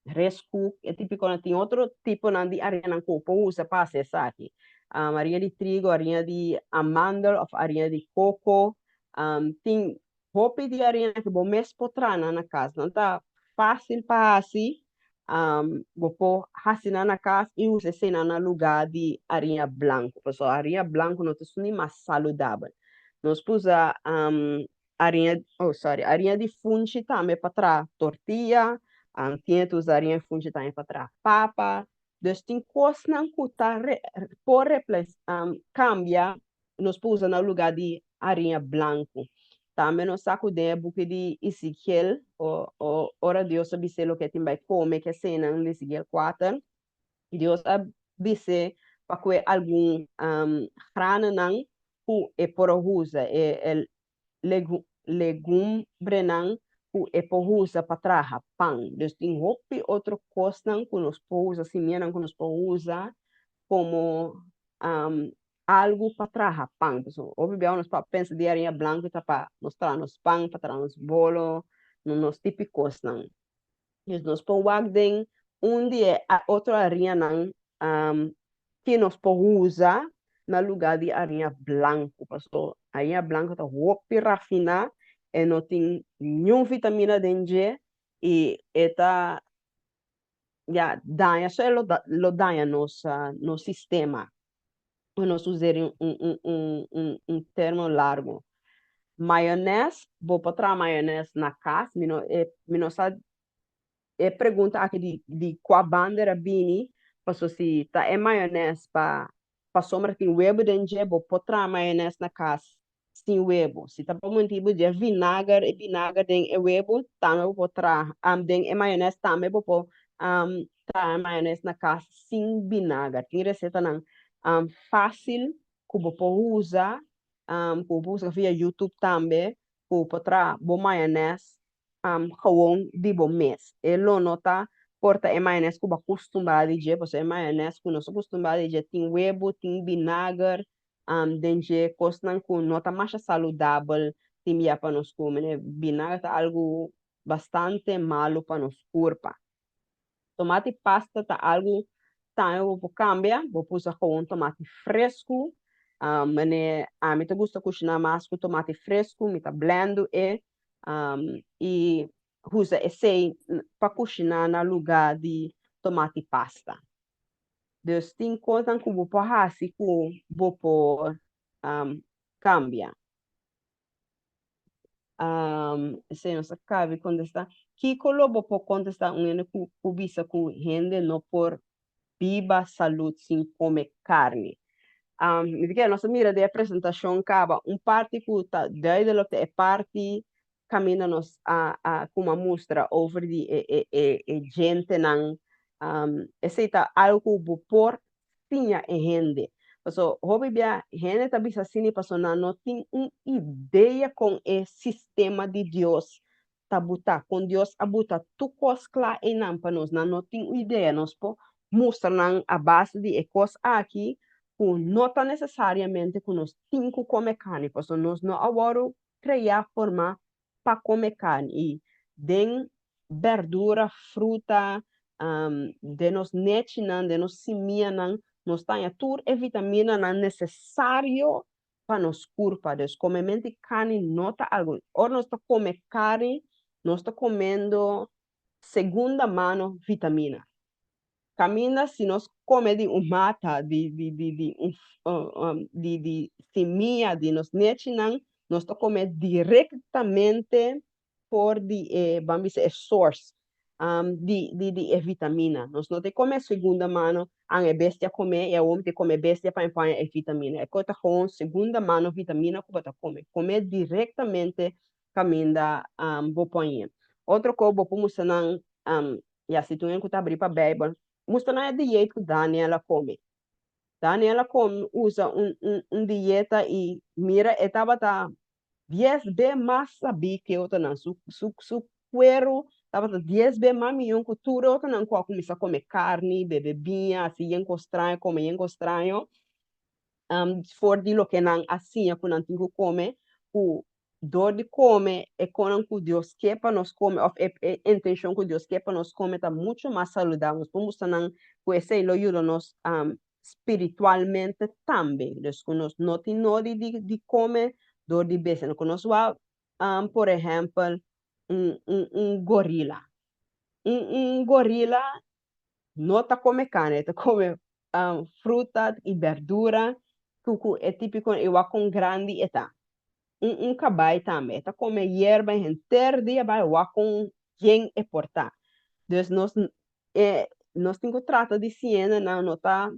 resco, é típico, tem outro tipo de arinha que você usa para acessar aqui. Arinha de trigo, arinha de amêndoa, arinha de coco, tem roupa de arinha que você mesmo pode trazer na casa, não tá fácil para assim, você pode racinar na casa e usar assim no lugar de arinha branco, porque a arinha branco não é mais saudável. Nós pusa arinha de fungi também para trás tortilha, tinha arinha de fungi também para trás papa. Dus tem coisas que tá por cambia, nós pusa no lugar de arinha branco. Também nós saco de buque de Ezequiel, ou ora Deus sabe o que tem vai comer que cena em Ezequiel 4. Deus avise para que algum grana não é por usa é legumbre não é por usa para trabalhar pão. Dus tem outra coisa que nós podemos assim mesmo que nós podemos usar como algo para trabalhar pão. So, obviamente nós pensa de arinha branca para mostrar nos pão, para trazer nos bolo, nos típicos não. Dus nós podemos dia a outra arinha não que nós podemos usar no lugar de arinha branca. Porque a arinha branca está muito rafinada e não tem nenhuma vitamina dentro e está danha, só lo danha no sistema. Nós usamos um termo largo. Maionese, vou botar maionese na casa, pergunta aqui de qual bandeira bini, passou se tá é maionese para sombra tem huevo dentro, vou botar maionese na casa sem huevo. Se tá para muito tipo de vinagre, tem huevo, também vou botar, tem maionese também vou pôr tá maionese na casa sem vinagre. Tem receita não fácil que vou usar, que vou usar via YouTube também, que vou botar maionese gewoon di bom mês. Ele nota porta é maionese que eu acostumado a dizer, porque é maionese que nós acostumado a dizer, tem huevo, tem vinagre, denje coisa que nota mais saudável, tem para nós comer, né? Vinagre é algo bastante malo para nos corpo. Tomate pasta tá algo tá eu vou cambiar, vou usar com tomate fresco. A mim te gusta cozinhar mais com tomate fresco, me tá blendo e usa esse para cozinhar no lugar de tomate pasta. Dus tem coisa que vou pôr assim que vou cambiar. Se não sabe contestar, que colobo por contestar kubisa ku gente não por viva saúde sem comer carne. Porque nossa mira de apresentação acaba parte que tá desde lo que é parte caminha nos a como mostra over de gente não esse tá algo por tinha em gente. So, hobby bia gente tá bisa sini paso não tem uma ideia com o sistema de Deus tá buta com Deus abuta tu coscla e não para nós não tem uma ideia nós po mostra não a base de ecos aqui que não está necessariamente que nós temos que comer carne, porque nós não agora criar forma para comer carne e den verdura, fruta, de nos nete de nos semia nós temos tudo e vitamina necessário para nos corpo. Então, comer carne não está algo. Ou nós está comendo carne, nós está comendo segunda mão vitamina. Camina se nós come de mata de semia de nos netinan, nós está comendo diretamente por vamos dizer source de vitamina. Nós não te come segunda mão, a bestia comer e o homem te come bestia para empurrar a vitamina. É coisa com segunda mão vitamina que você come diretamente caminha vou pôr. Outro coisa vou mostrar e assim tu encontra abrir para Bible. Musta na dieta que Daniela come. Daniela usa dieta y mira, estaba 10 veces más sabia que otra nan. Su cuero estaba 10 veces más millón que tudo otra nan kwa começar a comer carne, beber vinho, assim, estranho, comer estranho. For di lo que nan assim, que nan tinha come, o dor de come é quando que Deus quer para nós comer, ou é intenção que Deus quer para nós comer, tá muito mais saudável. Nós vamos estar nan, pues, lo ajuda nós espiritualmente também. Então, nós não tem nada de comer dor de besta. Nós por exemplo, gorila. Gorila não tá come carne, tá come fruta e verdura, que é típico e com grande eta. Cabai também, tá come hierba inteiro dia vai com quem é portar. Então nós temos que tratar de ciência, não tá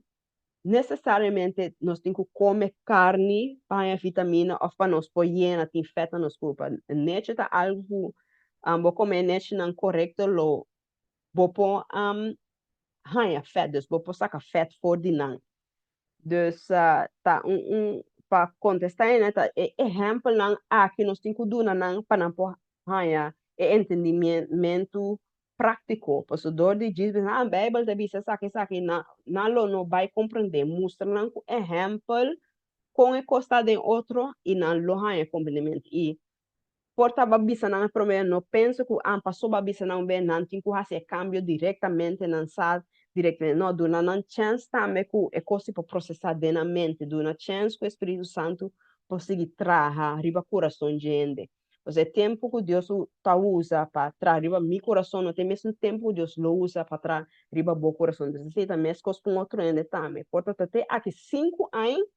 necessariamente nós temos que comer carne para a vitamina ou para nós pôr tem feta nos corpo. Nete tá algo vou comer nete não correto lo vou pôr vet, dus vou pôr vet voor die nan. Dus tá para contestar né, tá exemplo nan aqui nós temos que do nan para não pôr entendimento prático, porque dor de diz, Bíblia te diz saque na lo não vai compreender, mostra nan exemplo com a costa de outro e não lo compreendimento e porta babisa nan problema não penso que passou babisa nan bem não tem que fazer cambio diretamente nan sa diretamente não do nan chance também que é coisa para processar dentro da mente do na chance que o Espírito Santo conseguir trazer riba coração de gente. Pois é tempo que Deus tá usa para trazer riba meu coração, não tem mesmo tempo que Deus lo usa para trazer riba bom coração. Então, você também é coisa com outro gente também. Portanto, até aqui 5 anos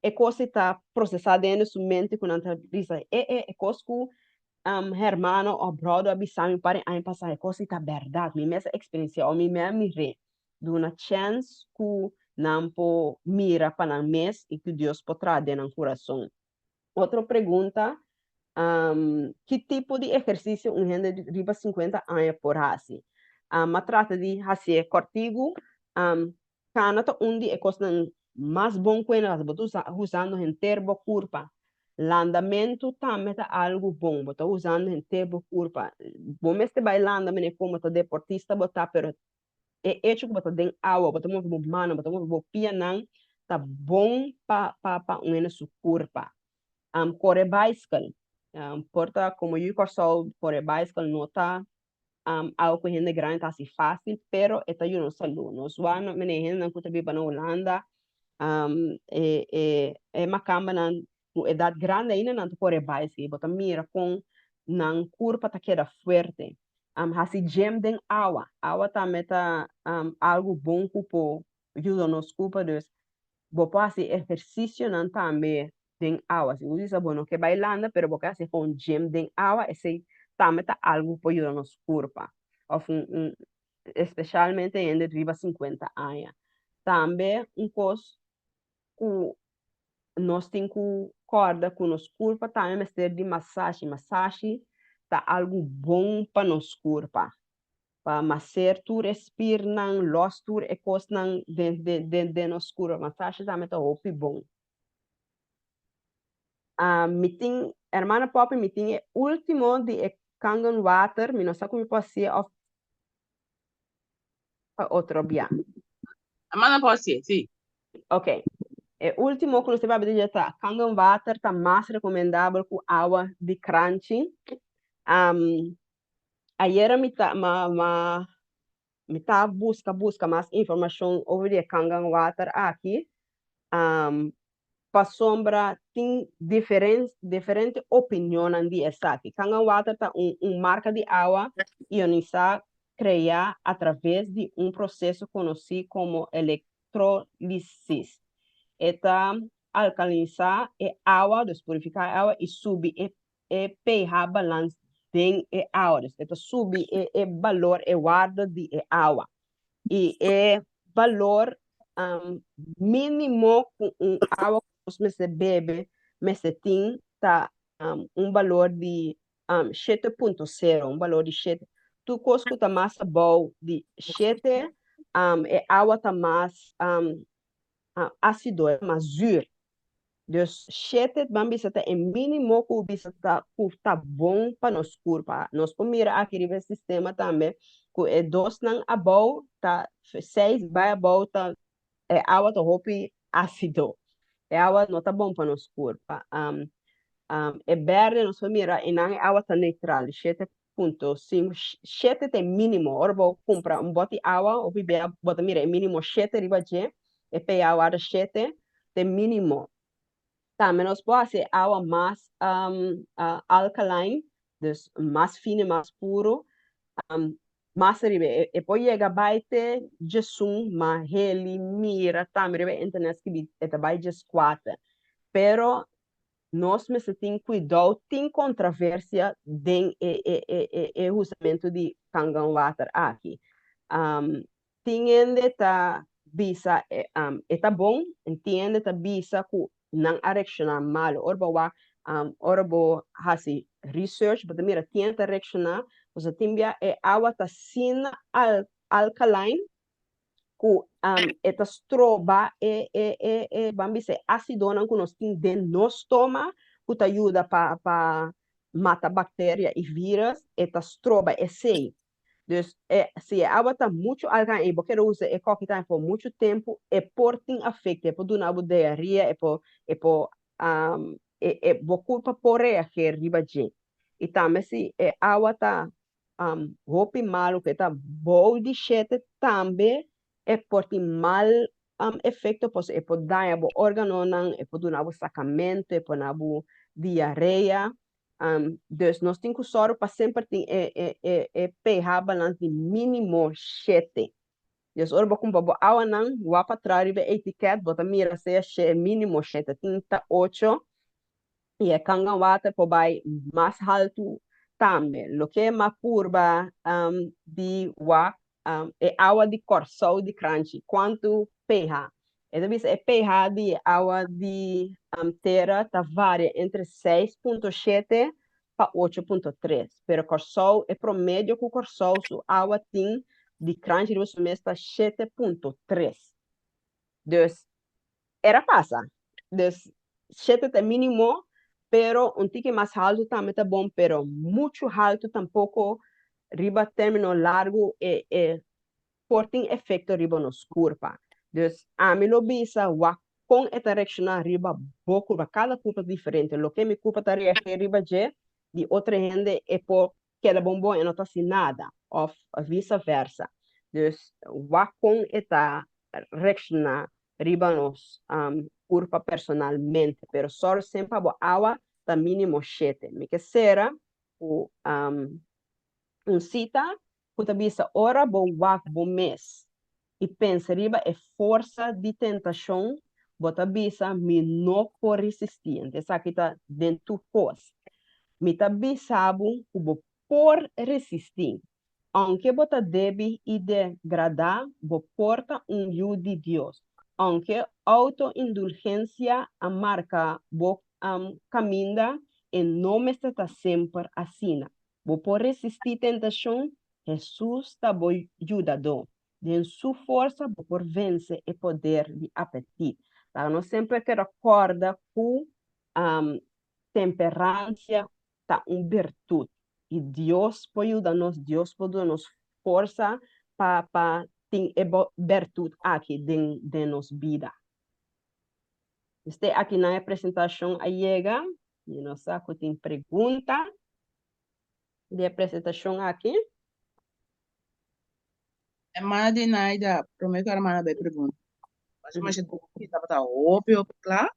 é coisa está processada dentro da sua mente quando anda diz é coisa que hermano ou brother abisami para a passar é coisa está verdade minha essa experiência ou minha mire do uma chance que não po mira para não mês e que Deus pode trazer no coração. Outra pergunta, que tipo de exercício um gente de riba 50 anos por fazer? Trata de fazer cortigo, canata onde é coisa mais bom que nós usando em termo curva. Landamento também é algo bom, botar usando em termo curva. Bom, este bailando, mas como tá deportista, botar, pero é hecho que botar dentro água, botar muito mano, botar muito pianão, tá bom para uma sua curva. Corre bicycle, porta como eu corso corre bicycle não tá algo que gente grande tá assim fácil, pero é tá eu não salu, nós vamos menina não custa bem na Holanda, macamba na idade grande ainda não corre bicycle, bota mira com não curva tá queda forte. Hasi gem den água também tá algo bom que po ajuda nos culpa dos vou fazer exercício não também tem água. Se usa bueno que bailando, pero porque hace com gym tem água, esse também tá algo para ajudar nos corpo. Especialmente em de 50 anos. Também coisa que nós temos que corda com nos corpo também é de massagem. Massagem tá algo bom para nos corpo. Para masser tu respira não, los tu é coisa não de nos corpo. Massagem também tá bom. Meeting, hermana Pop, meeting é último de Kangen Water, não sei como pode ser outro dia. Hermana Pop, sim. Ok. É último que você vai dizer tá, Kangen Water tá mais recomendável com água de crunchy. Ayer me tá busca mais informação sobre Kangen Water aqui. Para sombra tem diferente opinião de essa aqui. Kangen Water tá marca de água ionizada criada através de processo conhecido como eletrólise. Esta alcalinizar a água, purificar a água e subir o pH balance de água. Esta subir o valor e guarda de água. E o valor mínimo com água que bebe, mas tem valor de 7.0, valor de 7. Tu cosco tá mais bom de 7, água tá mais ácido, mas zuur. Dus shit het van bisa ta en mínimo ku bisa ta bom para nos curpa. Nos pomira aqui rive sistema também ku e dos nang abau ta 6 vai abau ta é água ta hopi ácido. É água não tá bom para nos curpa. É verde nos pomira e não é água ta neutral. 7,5 7 é mínimo. Ora vou comprar bote água ou bebê bota mira é mínimo 7 riba je. E pe água 7 é mínimo. Também nós podemos fazer água mais alkaline, dus mais fina, mais puro. Mas ribe, e poi chega baite jesum, ma heli, mira, também ribe internet que eta bai jes quata. Pero nós me se tem cuidado, tem controvérsia den usamento de kangan water aqui. Tiende ta bisa eta bom, tiende ta bisa ku nang arecciona mal. Orbo hasi research, but mira tiende arecciona, usa timbia e agua ta sin alkaline ku eta stroba bambise acidona ku nos tin den nos toma ku ta ajuda pa mata bactéria e vírus eta stroba é sei. Dus se a água está muito alcalina, porque usa e qualquer tempo por muito tempo, é por tem efeito, é por do nabo diarreia, é por culpa por que riba gente. E também se a água está roupa malo, que está bom de chete também, é por tem mal efeito, é por dar o órgão não, é por do nabo sacamento, é por nabo diarreia. Dus nós temos que usar para sempre ter pH balance de mínimo 7. Dus ora com babo awa não, vá para trás ribe etiqueta, bota mira se é mínimo 7, tinta 8 e kanga water por vai mais alto também. Lo que é uma curva de wa é água de corção de crunchy, quanto pH. Então, é pH de água de terra tá varia entre 6,7 para 8,3. Pero corção é promédio com corção, so água tem de crunchy de mês está 7,3. Dus, era passa. Dus, 7 é mínimo, pero um tique mais alto também tá bom, pero muito alto tampouco riba término largo por tem efeito riba nos curva. Dus a mim lo bisa wa com esta reacciona riba bo curva, cada curva diferente. Lo que me curva tá riba je de outra gente é por que é bom e não tá assim nada, ou vice-versa. Dus wa com esta reacciona riba nos curva personalmente, pero só sempre a água tá mínimo 7. Me que será o cita puta bisa ora bom wak bom mês e pensa riba é força de tentação bota bisa me não por resistir essa aqui tá dentro pós me tá bisabo cubo por resistir aunque bota debe e degradar bo porta yu de Deus aunque autoindulgência a marca bo caminda e não me está sempre assim. Vou por resistir tentação, Jesus está bom ajudador. De sua força, vou por vencer e poder de apetite. Tá? Nós sempre que recorda que temperança tá virtude. E Deus pode ajudar-nos, Deus pode dar-nos força para ter virtude aqui de nossa vida. Este aqui na apresentação chega, e nós aqui tem pergunta de apresentação aqui. Hermana Dinaida, prometo que a hermana vai perguntar. Mas a gente está óbvio, claro.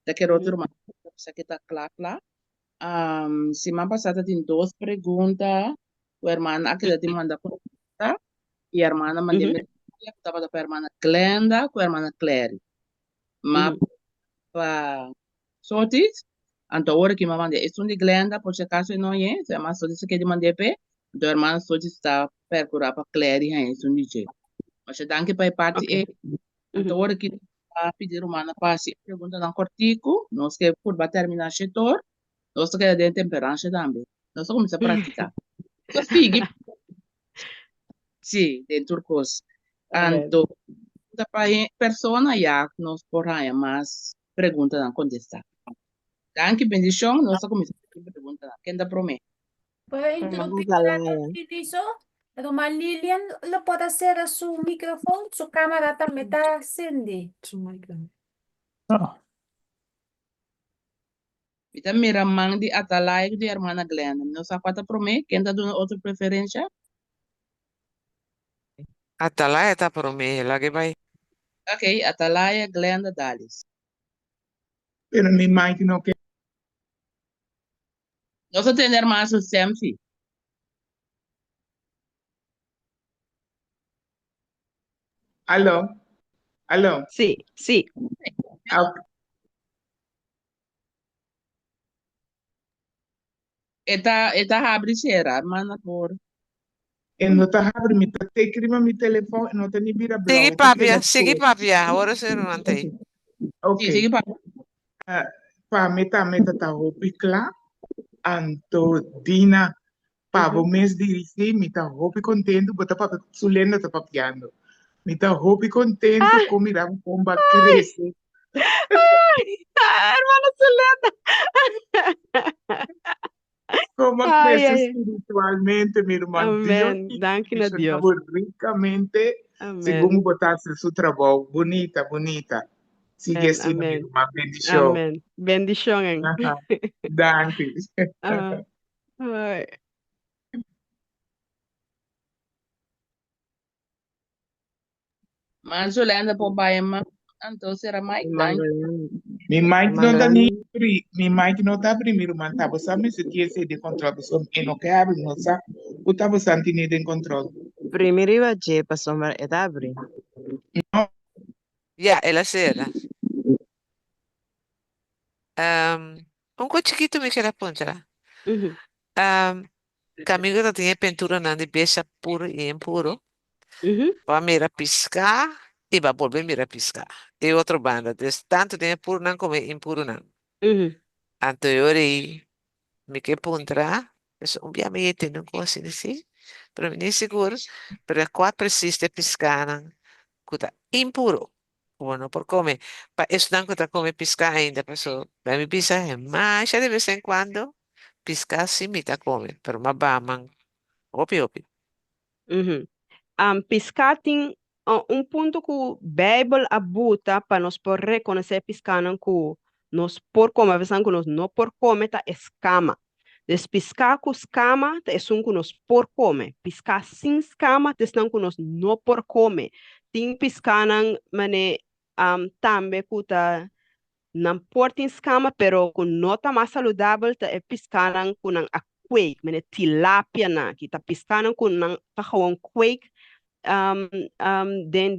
Daquele outro irmão, isso aqui está claro. Semana passada tem 2 perguntas. O irmão aqui te manda pergunta. E a irmã mandou me estava para a irmã Glenda com a irmã Clary. Mas para sortes, então hora que me mandei, isso de Glenda, por se acaso não é, se a sortes que de mandei pe, então a irmã sortes está percorrer para Clary, hein, isso de jeito. Mas se danke para a parte e, então hora que a pedir uma na passe, pergunta na cortico, nós que por terminar o setor, nós que de temperança também. Nós começamos a praticar. Só figue. Sim, de turcos. Então, pergunta para persona já nos porra mais pergunta não contestar. Danke, bendição, nossa comissão de pergunta. Quem dá promete? ¿Puede Hermana interrumpir para Zalaya. eso? Hermana Lilian, ¿lo puede hacer a su micrófono? Su cámara también está encendiendo. Então, mira, mãe de Atalaya de irmã Glenda. Nossa quarta promete, quem dá dando outra preferência? Atalaya está por mí, la que vai. Ok, Atalaya, Glenda, Dalis. Pero mi mic no que. Nós temos mais o Semfi. Aló, aló. Sí, sí. Ah, Eta abre cheira, irmã por. en no está abre mi te escribe mi teléfono, no te ni vira Sigue blau, porque no papia, ahora se levantei. Ok. Sim, siga para. Pa meta ta hopi kla, anto dina pa bo mes dirisi, mi ta hopi contento, bota pa sulendo ta papiando. Mi ta hopi contento, comira bomba crece. Hermana Zuleta. Como Ay, crece ay. espiritualmente, mi hermano. Dios Amén. te Danke a Dios. bendicionaba ricamente, según Amén. botaste su trabajo. Bonita, bonita. Sigue Amén. así, mi Amén. hermano. Bendición. Amén. Bendición. Ajá. Dante. Ah, ay. Mas Jolanda por Baima, então será mais danke. Mi mic no Hermana está ni Glenda. free. Mi mic no está free, mi hermano. Tabo sabe se que esse de controle. So, e no que abre, no sa. O tabo santi ni de controle. Primeriva je pasomar edabri. Ya, ela será. Un chiquito me queda punta. Ujú, Camilo tiene pintura na de pieza puro y impuro. ujú, Va mira piscar y va a volver mira piscar. Y otra banda, entonces tanto tiene puro nan como impuro nan. ujú, Anteriori me que puntra, es obviamente não consigo assim, pero nem seguro, pero qua persiste piscana, kuta impuro. Bueno, por come, pa isso não kuta come piscar ainda, pessoal. Vai me pisar, mas de vez em quando piscar sim me tá come, pero mabaman, opi. ujú. Piscatin, um ponto que o Bible abuta para nós por reconhecer piscanan que nós por comer, a vez que nós não por comer tá escama. Des piscar com escama tá é um que nós por comer. Piscar sem escama tá é um que nós não por comer. Tem piscanan mane também que tá não porta escama, pero com nota mais saudável tá é piscanan com a quake, mane tilapia na, que tá piscanan com tá gewoon quake den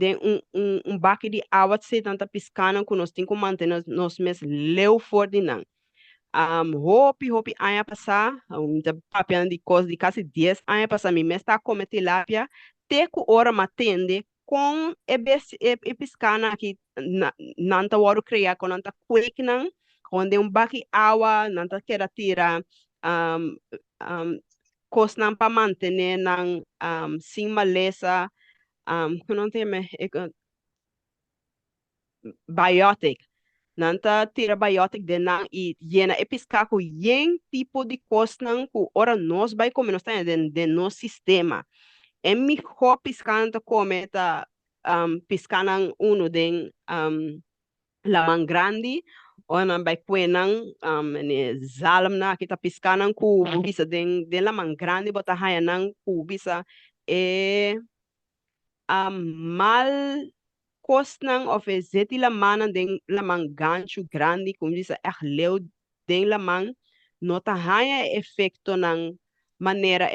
baque de água se tanta piscana que nós temos que manter nos mes leu forte não. Hopi anos passar, tá papiando de coisa de quase 10 anos passar, me está comendo tilapia, te que hora matende com e piscana aqui não tá hora criar com não tá quake não, onde baque água não tá queira tirar coisa não para manter não sem maleza não tem biotic. Nanta tira biotic de nang e yena episca ku yen tipo de coisa nang ku ora nós vai comer nós tem de no sistema. E mi ho piscanta come ta piscanan uno den la man grande ona vai kwenang ne zalam na kita piscanan ku bisa den la man grande bota hayanang ku bisa e mal kostnang of zeti la manan den la man gancho grande como diz echt leu den la man nota haya efecto nang maneira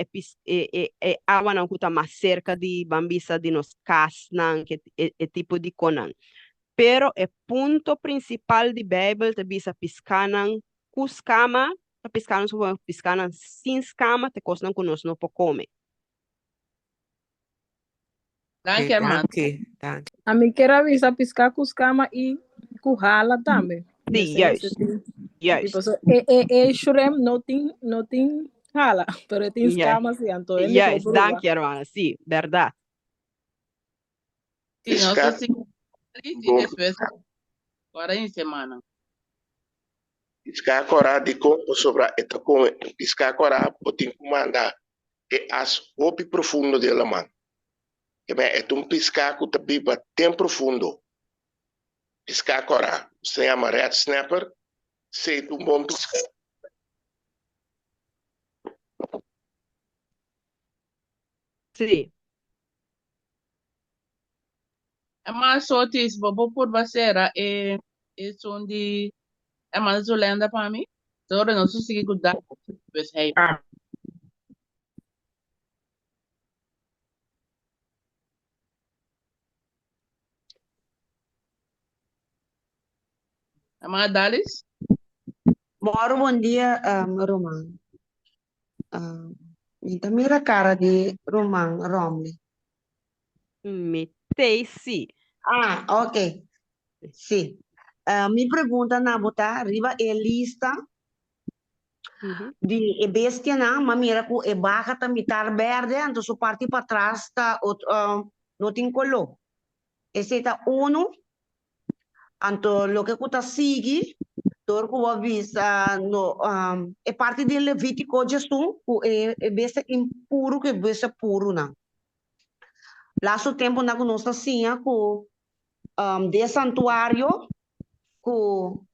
awa nang kuta mais cerca de bambisa de nos cas nang que tipo de conan pero é ponto principal de Bible te bisa piscanan cuscama te piscanan sobre piscanan sin scama te costan con nos no po come. Danke, irmã. Danke. A mim quero avisar piscar com os cama e currala também. Sim, juist. Tipo, shurem não tem rala, pero tem escama assim, então é Juist, microprova. dank je, hermana. Sim, verdade. Sim, nossa, sim. Ali Bom, después, 40 semanas. piscar corá de corpo sobre esta com piscar corá botin manda e as hopi profundo de la man. Que é um piscar que também bem profundo. Piscar corá se chama red snapper, se um bom piscar. Sí. Mas sotis, bobo por basera e son de é mais olhando para mim. Então, não sei se cuidar depois hey. Ah, Mas Dalis, Moro, bom dia, Roman. Então, mira a cara de Roman Romney. Me sí. Ah, ok. Sim. Me pergunta na botar arriba é lista de bestia na, mas mira que é barra tá mitar verde, então sua parte para trás tá não tem color. Esse tá uno, então lo que tá sigue, todo que eu visa no é parte de Levítico Jesus, é bestia impuro que bestia puro na. Lá o tempo na nossa sinha com de santuário com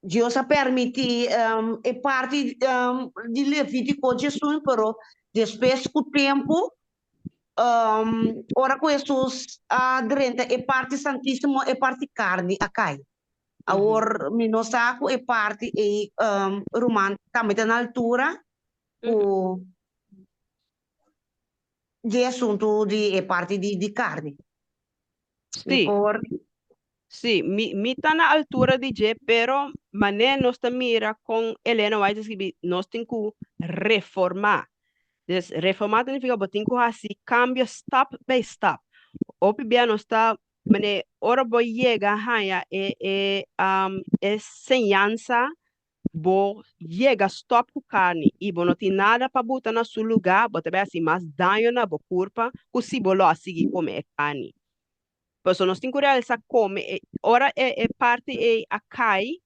Deus a permitir é parte de Levítico Jesus, pero depois com o tempo ora com Jesus durante é parte santíssimo é parte carne a cai. Agora no saco é parte é romano também na altura o de assunto de é parte de carne. Sí. Sí, mi tá na altura de J, pero mané nós tá mira com Helena White que nós tem que reformar. Des reformar significa botin que assim cambia step by step. Opi bia nós tá mané ora bo llega haya é enseñanza bo llega stop com carne e bo não tem nada para botar na seu lugar, bota bem assim mais danho na bo corpo, que se bolo assim comer carne. Pues nós temos que realçar como ora é parte é a cai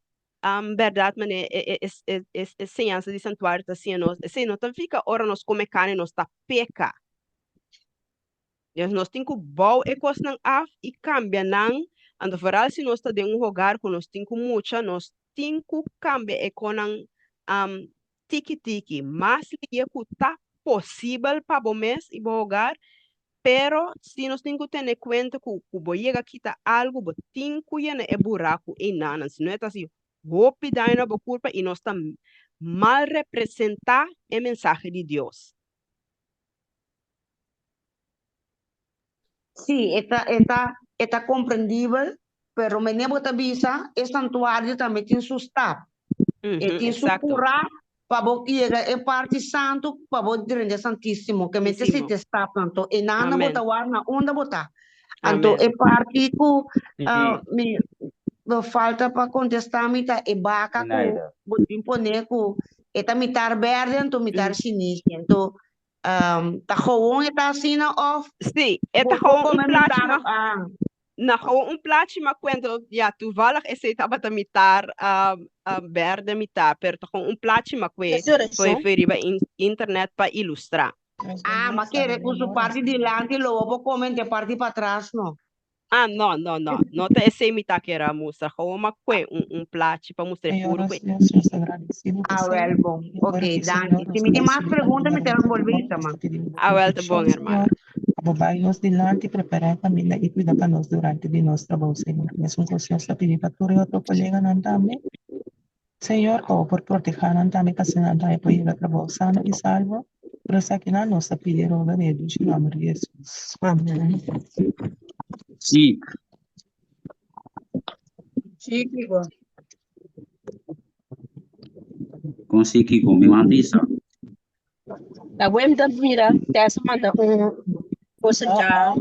verdade mas é ciência de santuário tá assim nós se não tá fica ora nós come carne nós tá peca nós temos que bom e coisa não af e cambia não ando varal se nós tá de lugar com nós temos muita nós temos que cambia e com tiki mas é que tá possível para bom mês e bom lugar. Pero se nós temos que ter em conta que o boiega quita algo, o tinco é buraco e nada. Se não é assim, roupa daí na culpa e nós estamos mal representar a mensagem de Deus. Sim, está compreendível, pero me nebo tabisa, o santuário também tem seu staff. E tem seu pura, para você é parte santo, para você grande santíssimo, que me necessita staff, tanto, e nada botar war na onda botar. Então, é parte que me falta para contestar, me tá, é baca, que vou imponer, que é mitar verde, então mitar sinistro, então, tá gewoon está assim na off. Sim, é tá gewoon plástico. Na gewoon plástico quando já tu valag esse tava a mitar verde mitar, pero tá gewoon plástico que foi feriba internet para ilustrar. Mas quer que o parte de lante logo comente parte para trás, não? Não. Não tá esse imitar que era mostra, como plástico para mostrar puro. Well, bom. Ok, danke. Se me tem mais perguntas, me terão volvido, mano. Well, tá bom, irmã. Ababalos de lante preparar a família e cuidar para nós durante o nosso trabalho, Senhor. Mesmo que o Senhor está pedindo para tu e outro colega não também. Senhor, por proteger não também, que se não dá para ir a trabalho sano e salvo. Por isso aqui na nossa filha, roga nele, em nome de Jesus. Amém. Sim. Chico. Consegui com me mandisa. La web da mira, te hace mandar coisa já.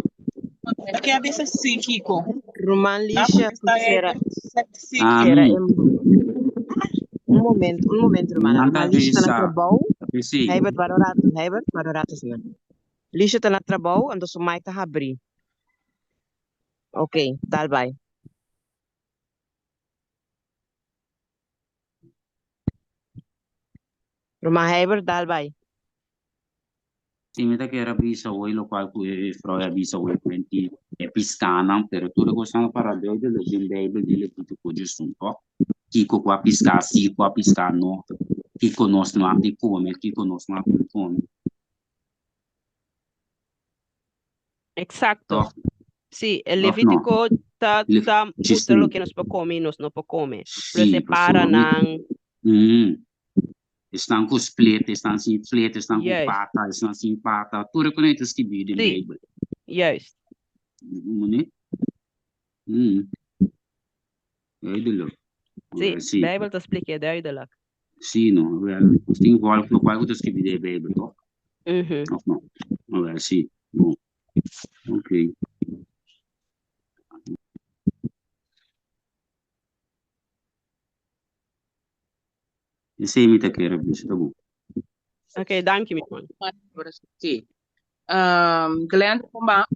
Aqui é desse sim, Kiko. Roman Lisha, será um momento, Roman. Lisha está na trabalho. Herbert, para o rato, senhor. Lisha está na trabalho, então o mic está a abrir. Ok, tal vai. Roma Heiber, tal vai. Sim, me que era bisa hoje local que froia bisa hoje quanti é piscana, pero tudo gostando para Deus de legend Bible dele tudo com junto. Kiko com a piscar, si com a piscar no. Kiko nós não ande come, Kiko nós não ande come. Exacto. Toch? Sí, el Of no. Levítico está Just justo lo que nos puede comer y nos no puede comer. Pero sim, separa professor. nan, Estão com os fletes, estão sem flete, estão com Juist. pata, estão sem pata. Tudo que nós escrevemos na Sí. Bíblia. juist. Né? Duidelijk. Sí, Sim, Bijbel te explica duidelijk. sim, não. Os tem volta no qual eu escrevi na Bíblia, toch? Mhm. Of não? Sim. Bom. Ok. Esse aí me tá querendo, tá bom. Ok, dank je, man. Sim. Glenn,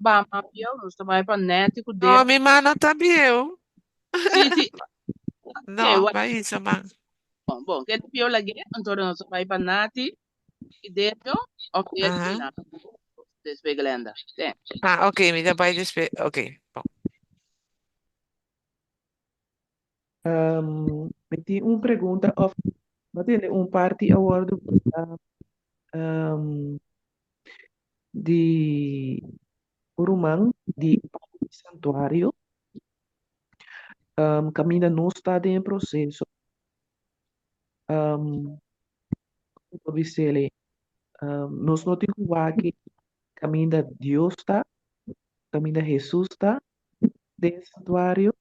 ba mapio, nós também para net com No, mi mano tabieu. Sim. No, vai isso, man. Bom, que pio lagi, então nós vai para net e dentro, ok, na despe Glenda. Ah, ok, mi dá para despe. Ok, bom. Me tem uma pergunta of não tem party award de Urumang de santuário que ainda não está em processo. Observe, nós não temos que caminha Deus está, caminha Jesus está dentro do santuário.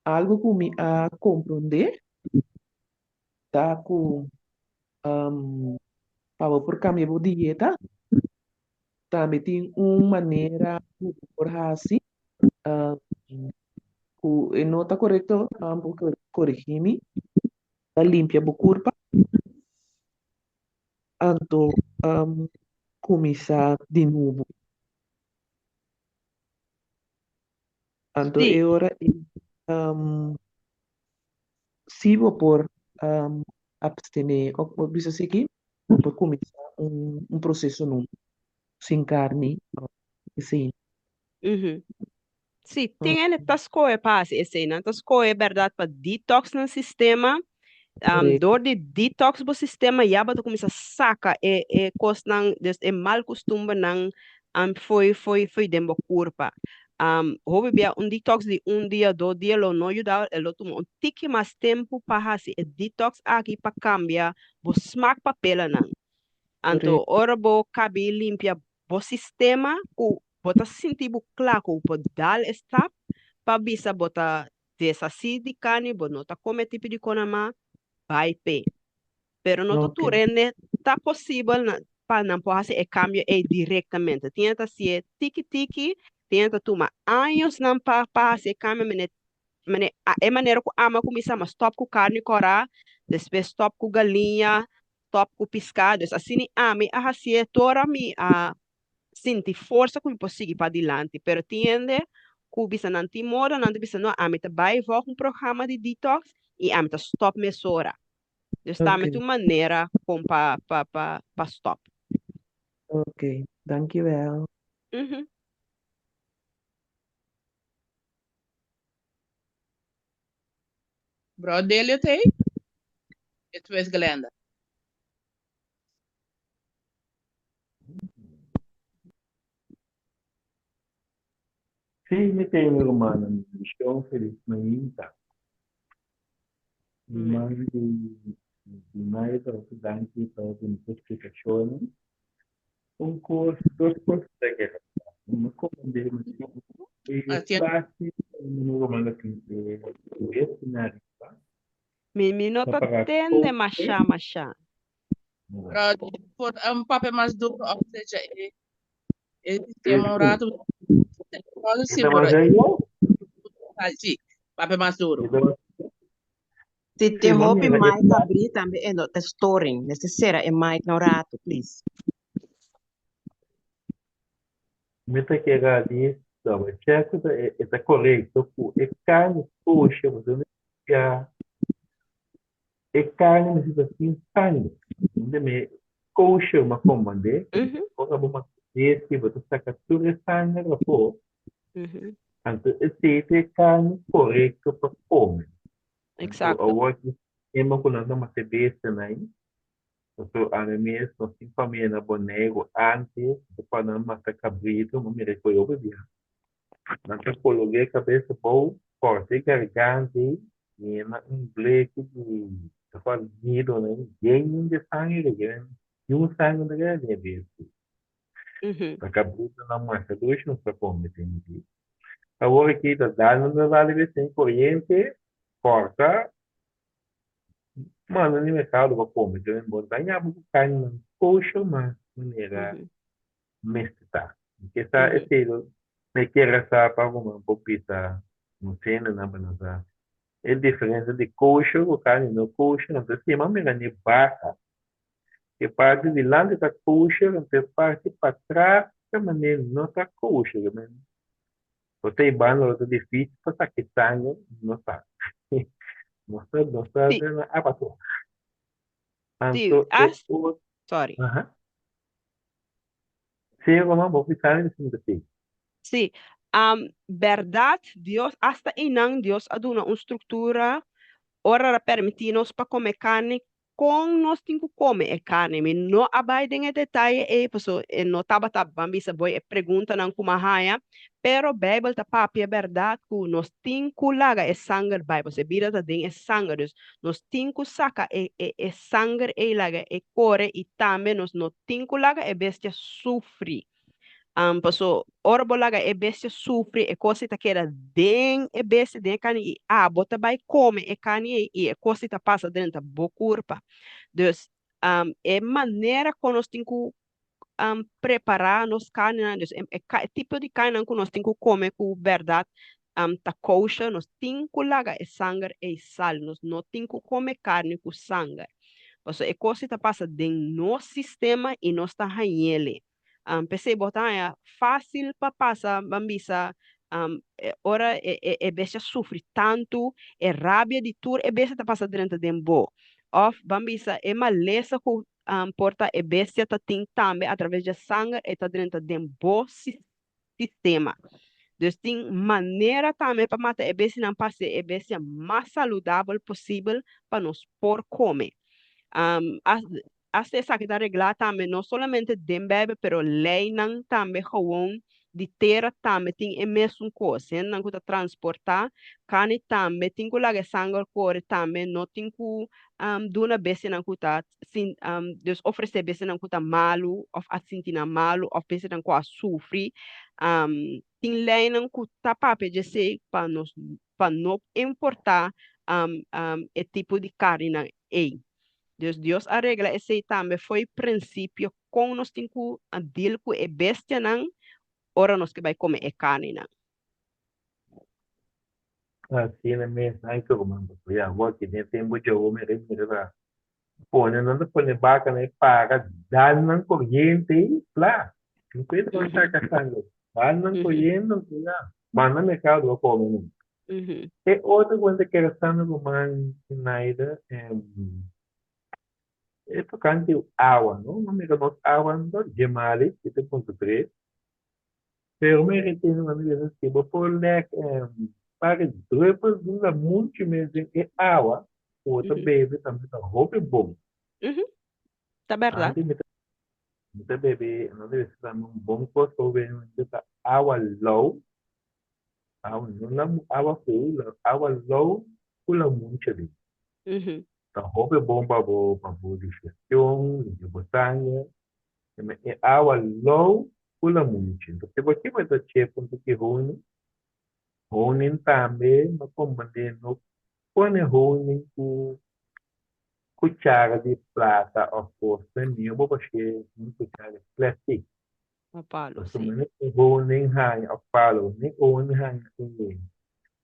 Algo que me a compreender tá com para por caminho de dieta também tem uma maneira por assim que não está correto porque corrigir-me a limpia o corpo então começar de novo então Sí. é hora se vou por abstener ou bisa seguir por começar processo novo sem carne sim Mhm. Sí, tem estas coisas para esse, né? Estas coisas, verdade, para detox no sistema. Door de detox do sistema, já tu começa a sacar coisa não, é mal costume não, foi dentro da corpo. Houve bem detox de dia, 2 dias, lo não ajuda, lo toma tique mais tempo para fazer detox aqui para cambiar, o smack papel não. Então, ora bo cabe limpia o sistema, o bota sentir claro, o pode dar stop, para bisa bota desassi de carne, bo não tá comer tipo de conama, vai pé. Pero no tu rende tá possível para não poder fazer cambio diretamente. Tenta ser tiki tenta tomar anos não para fazer cambio, é maneira que ama começar, mas stop com carne corá, depois stop com galinha, stop com pescado, assim me a tora me a sentir força que possível para adiante, pero entende que bisa não te mora, não te bisa não ame tá vai voltar programa de detox e ame tá stop mesora. Está met uma maneira com pa stop. Ok, dankjewel. Bro, dele tem? Isso é Glenda. Sim, me tem uma missão feliz manhã. Mas de mais autodante para a explicação, curso, 2 cursos da guerra. Uma comandante e classe no comando que Me nota tende machá. Por papel mais duro, ou seja, sistema rato. Sim, papel mais duro. Se te hobby mais abrir também é nota storing, necessária é mais no rato, please. Meta que era ali, então, certo, é correto, é carne, poxa, mas eu não sei, é carne, mas assim, sangue. Entende? Coxa, uma comande, quando uma esse, você saca tudo é sangue, pô. Então, esse é carne correto para comer. Então, Exacto. agora que temos quando uma cerveja, né? Então, a minha, nós temos família na Bonego, antes, de quando uma cabrito, uma me recolheu bebia. Então, coloquei a cabeça boa, cortei garganta e um bleque de nido, né? Ganho de sangue, né? E um sangue da galinha mesmo. A cabrita não mostra dois, não se come, tem que. Agora aqui, tá dando no vale de sem corrente, corta, mano, no mercado para comer, então, botar em água, carne, coxa, mas maneira mestra. Porque essa, esse, me quer essa para uma popita, não sei, não, não, é diferente de coxa, o carne no coxa, não tem cima, mas é barra. Que parte de lá da coxa, não tem parte para trás, que maneira não está coxa, você é bom, é difícil, para que sangue, não está. Não está, Sim, a passou. sim. Então, é o, Sorry. se eu não vou ficar em cima de Sí, verdad, Dios, hasta inang Dios aduna una estructura, ora permitir-nos para comer carne com nós temos que comer carne, mas não abordem em detalhe e pessoa não taba bambisa boy pergunta não como haia, pero Bible tá papi é verdade que nós temos que laga é sangue Bible, se bira tá den é sangue, dus, nós temos que saca é sangue e laga é core e também nós não temos que laga é bestia sofre. Paso ora bolaga e bestia sofre e coisa que era den e bestia den cani e bota vai come e cani e coisa passa dentro da bocurpa. Dus é maneira que nós temos que preparar nos carne, né? Dus, é tipo de carne que nós temos que comer com verdade. Tá kosher, nós temos que laga e sangue e sal, nós não temos que comer carne com sangue. Paso e coisa passa dentro no sistema e nós tá ele. PC botar é fácil para passar, bambisa, ora é bestia sofre tanto, é rabia de tudo, é bestia tá passa dentro de bo. Of bambisa é maleza que porta é bestia tá tem também através de sangue e tá dentro de bo sistema. Dus tem maneira também para matar é bestia não passe é bestia mais saudável possível para nós por comer. As essa que está arreglada também, não somente de bebê, pero lei não também gewoon de terra também tem a mesma coisa, não que transportar, carne também tem que lagar sangue corre também, não tem que duna bese não que tá, Deus oferecer bese não que tá malo, of assim tina malo, of bese não que sofre, tem lei não que tá para de ser para não importar é tipo de carne não, Deus arregla esse também foi princípio com nós temos que deal com a bestia não, ora nós que vai comer a carne não. assim, né, mesmo, aí que eu mando, já vou que nem tem muito homem, né, põe, não põe vaca, né, paga, dá não corrente, lá, não pode contar caçando, dá não corrente, lá, mas no mercado eu como, né. E outra coisa que era estando com mais naida, é tocante água, não? Não me conheço água, não, de males, 7.3, pero me retiro uma vez que vou por lá, para depois de uma muito mesmo é água, outra bebe também, tá roupa bom. Tá verdade. Antes de beber, não deve ser um bom costo, tá água low, não água full, água low, pula muito ali. Tá roupa bom para boa digestão, de botanha, é água low, pula muito. Então, se você vai ter chefe do que ruim também, mas como no põe ruim com cuchara de prata ou força nenhuma, porque uma cuchara de plástico. Opalo, Então, sim. nem hang ou palo, nem hang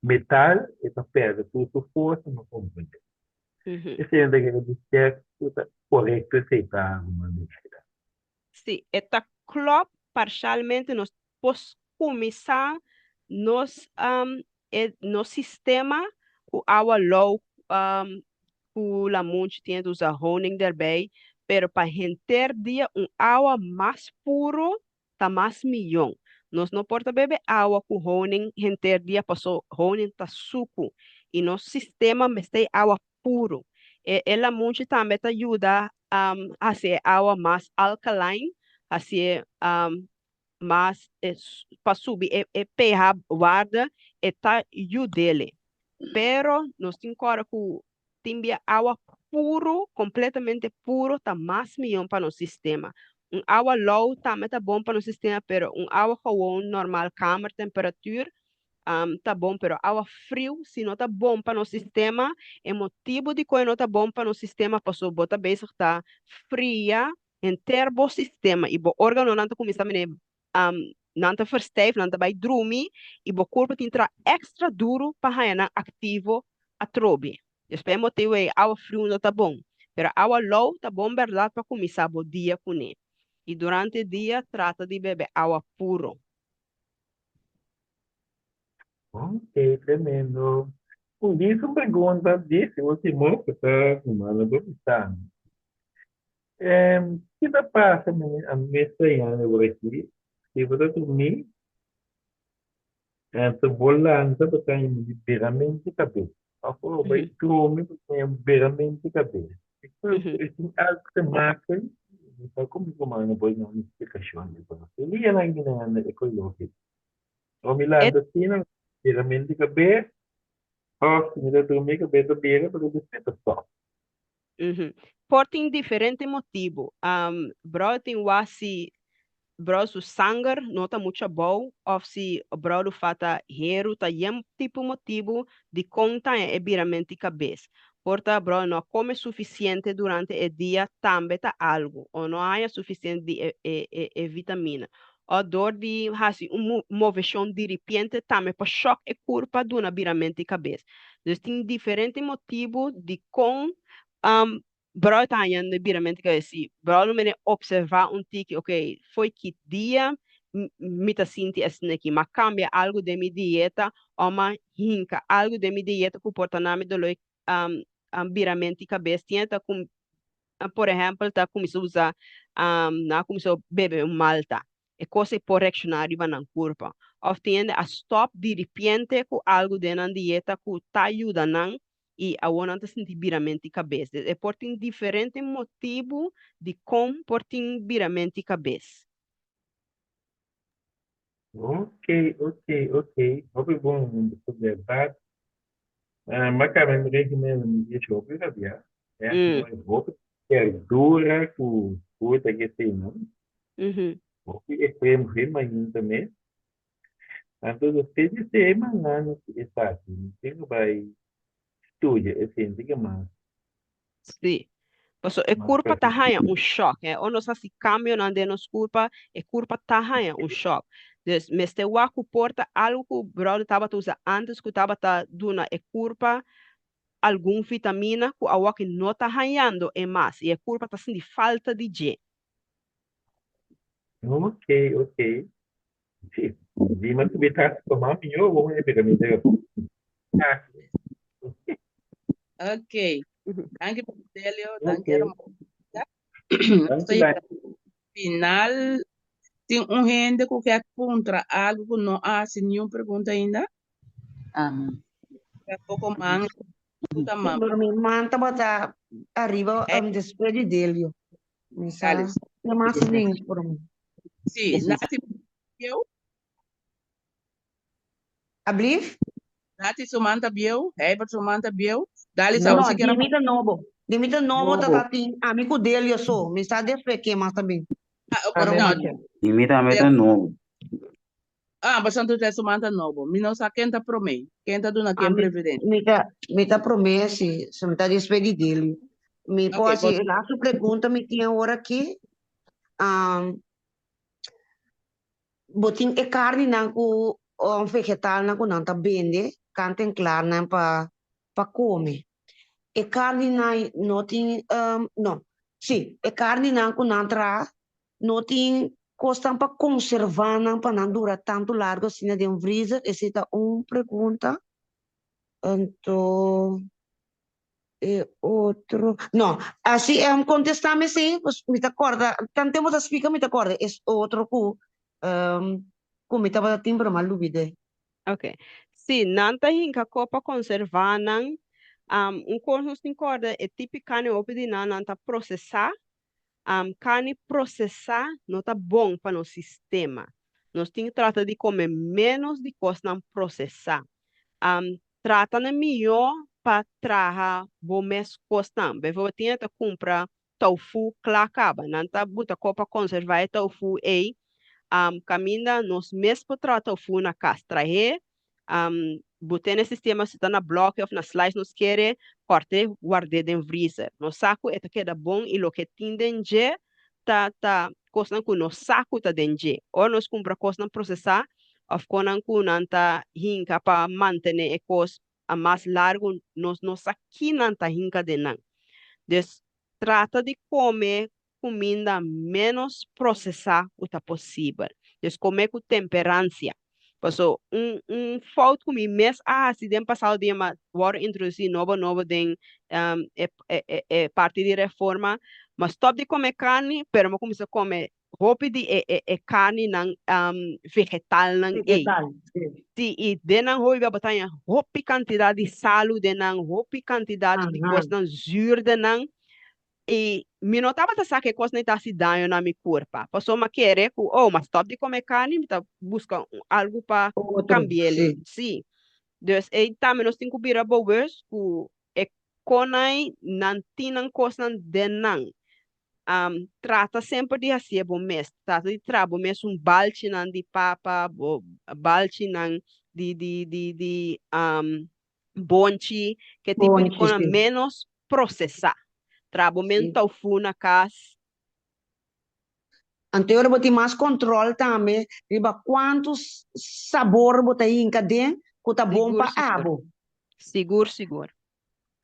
metal, e tá pedra, tudo força, não compreende. Esse é o que dizer correto aceitar uma medida. Sim, está claro parcialmente nós pos começar no sistema o água low o la monte tem dos honing daarbij, pero para render dia água mais puro, tá mais milhão. Nós não porta beber água com honing, render dia passou honing tá suco e nosso sistema tem água puro. Ela monte também te ajuda a ser água mais alkaline, a ser mas para subir pH guarda e tá dele. Pero nós temos agora que tem água puro, completamente puro, tá mais milhão para o sistema. Água low também tá bom para o sistema, pero água gewoon normal, câmara, temperatura, tá bom, pero água frio, se não tá bom para o sistema, é motivo de que não tá bom para o sistema, passou bota bezig tá fria, em terbo sistema, e o órgão não tá começando a não tá verstijf, não tá vai dormir, e o corpo tem que extra duro para ganhar ativo a trobe. Después motivo é água frio não tá bom, pero água low tá bom, verdade, para começar o dia com ele. E durante o dia, trata de beber água puro. Ok, tremendo. Por isso, pergunta desse último que está tomando perguntando. Que da passa a me estranhando por aqui? Se você dormir, essa bolança você tem liberamento de cabeça. Agora vai dormir, você tem liberamento de cabeça. Então, algo que marca, então como comando depois não explicação de você. Ele é ainda na ecologia. O milagre assim, liberamento de cabeça. Oh, me dá dormir cabeça bem para despertar só. Por tem diferente motivo. Bro tem wasi bro su sangue não tá muito bom, ou se o bro fata hero tá yem tipo motivo de conta é viramento de cabeça. Porta bro não come suficiente durante o dia também tá algo, ou não há suficiente de vitamina. Ou dor de hasi moveção de repente também por choque e culpa de uma viramento de cabeça. Então tem diferente motivo de bro tá ganhando viramente que assim, bro não me observar tique, ok, foi que dia me tá sentindo assim aqui, mas cambia algo de minha dieta, ou mas hinca algo de minha dieta que porta nome do viramente cabeça, tá com, por exemplo, tá começou a usar, começou a beber malta, é coisa por reaccionar e na curva, ou tem a stop de repente com algo de na dieta que tá ajudando e a não tá sentindo viramente cabeça. É por tem diferente motivo de como por tem viramente cabeça. Ok. Hoppas bom observar. Mas cara, me regimento me deixa eu ver já. Mas hoppas que é dura com coisa que tem, não? Hoppas é foi muito também. Então, você disse, mas está aqui. Tem que vai estudar, assim, diga mais. Sim. Paso e curpa tahanha choque, ou não se cambio na de nos curpa, e curpa tahanha choque. Dus meste waku porta algo que o brother tava usando antes que tava dando e curpa algum vitamina que a waki não tá ganhando é mais e a curpa tá sendo falta de G. Ok. Sì, di maturità tomar melhor vamos pegar meu. Ok. Danke, Delio. Danke, Ok. Armanda. Estoy al final. Tem gente que quer contra algo que não hace nenhuma pergunta ainda. Um pouco mais. Pero mi manta bota arriba despedir dele. Misa, tem mais links por mim. Sim, Nati, eu? Ablief? Nati Sumanta Biel, Herbert Sumanta Biel. Dali Não, sa Dimita Novo. Dimita Novo tá tem amigo dele eu sou. Misa despedir mais também. Imita meta novo. Bastante tu Sumanta Novo. Mi não sa quem tá pro mim. Quem tá dando quem previdente. Me tá promessa, se me tá despedir dele. Me pode, lá sua pergunta me tinha hora aqui. Botin e carne não com vegetal não com não tá vende, cantem claro não para comer. E carne não tem não. Sim, e carne não com não tra, não tem costam para conservar, não para não durar tanto largo assim de um freezer. Essa é uma pergunta. Então, outro. Não, assim, contestar-me sim, me acorda. Tanto tempo da explica, me acorda. É outro que me estava timbra mal dúvida. Ok. Sim, nanta hinka copa conservar nan coisa nos incorda é típico carne opedi nanta processar carne processar não tá bom para o sistema. Nós temos que tratar de comer menos de coisa não processar. Trata de melhor para trazer boas coisas não. Bem, tinha que comprar tofu clacaba, não tá buta copa conservar tofu aí. Caminha nos mesmos para tofu na castra aí. Botei no sistema se tá na bloco ou na slice nos quer corte guardei dentro do freezer. No saco é queda bom e lo que tem dentro tá coisa que no saco tá dentro. Ou nós compra coisa processar of konan kunanta hinka para manter a coisa a mais largo nos aqui nanta hinka de nan. Des trata de comer comida menos processada o tá possível. Des comer com temperança. Passou falta comigo mês se den passado dia mas agora introduzir novo den parte de reforma mas stop de comer carne pero mas começa a comer roupa de carne não vegetal não Vegetal. sim e denan hoi vai botar roupa quantidade de sal denan roupa quantidade de coisa não zuur denan e me notava que coisa não está se dando na minha corpo. Passou uma querer que, mas stop de comer carne, me tá busca algo para cambiar ele. Sim. Então, aí também nós temos que virar boas, que é conai não tinham coisa de não. Trata sempre de assim, bom mês. Trata de trabalhar mês balde não de papa, balde não de bonchi, que tipo de coisa menos processar. Trabalho tofu na casa. Anterior botar mais controle também, riba quantos sabor botar aí em cadeia, que tá bom para abo. Seguro.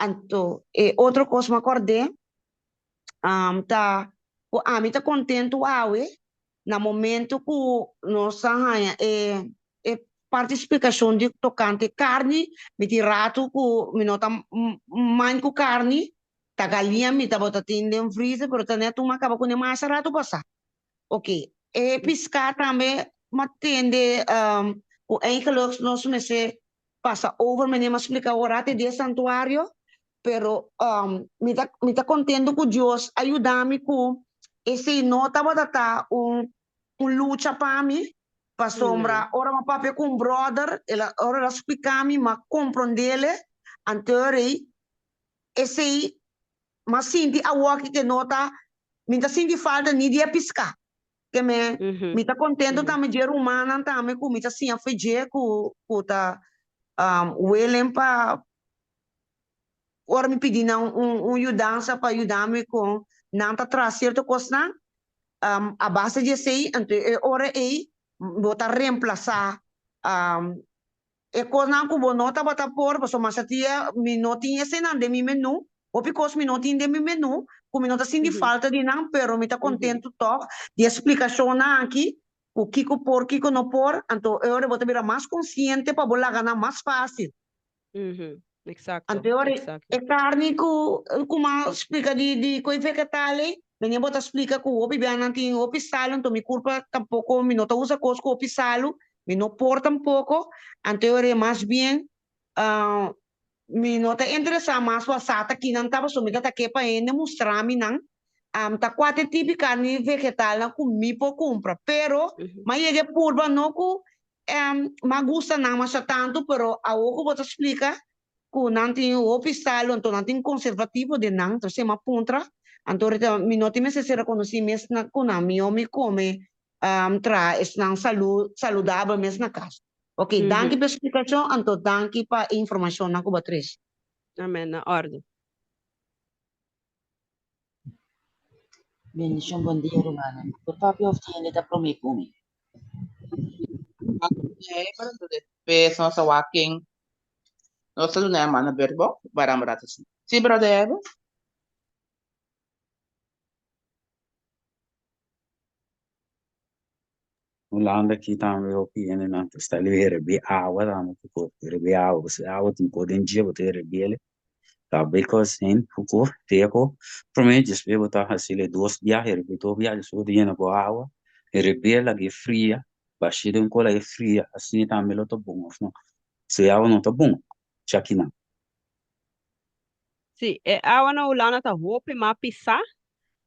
Então, outra coisa me acordei, a mim tá contente no momento que nós arranha parte explicação de tocante carne, me tirato que me nota mais com carne, tá galinha me tá botando dentro do freezer, pero tá neto uma acaba com mais rato passar. Ok, piscar também, mas tende, o engeluks nós me passa over, me nem explica o rate de santuário, pero me tá contento que Deus ajuda-me com esse nota bota luta para mim, para sombra, ora uma papel com brother, ora explicar-me, mas compreender, anterior, esse mas sinti a walk que nota, me tá sentindo falta nem de piscar. Que me tá contento também de humana também com me tá assim a fazer com tá Willem para ora me pedindo ajudança para ajudar-me com não tá trazer certa coisa a base de sei então ora botar reemplaçar coisa não que vou nota botar por mas mas até me não tinha cena de mi menu ou porque me não tinha de mi menu como não tá sentindo falta de não pero me tá contento toch de explicação aqui o que por que não por então eu vou ter mais consciente para bolar ganhar mais fácil Exacto. então carne como explica de coisa vegetal nem bota explica que o bebê não tem o pisalo então me culpa tampouco me não usa coisa com o pisalo me não por tampouco então mais bem me não te interessa mais o sata que não estava sumida tá que para ele mostrar me não tá quatro tipos de carne vegetal não comi por compra pero mas ele purba não que mas gusta não mas tanto pero a o que você explica que não tem o pisalo então não tem conservativo de não então se uma puntra então me não tem necessário conhecer mesmo na kunami ou me come tra não saludável mesmo na casa. Ok, danke pela explicação, então danke para a informação na Cubatriz. Amém, na ordem. Bendición, buen día, hermana. ¿Qué papi obtiene esta promesa? Para depois nossa walking, nossa não é mana verbo, barambrata. Sim, brother. Holanda aqui também o que é na está ali rebe água da no ficou rebe água você água tem poder em dia você rebe ele tá bem assim ficou teco provavelmente espero botar assim le duas dias rebe to viagem só dia na boa água rebe ela que fria baixinho um cola é fria assim também lo tá bom não se água não tá bom já que não Sim, água na Holanda tá roupa, mas pisar.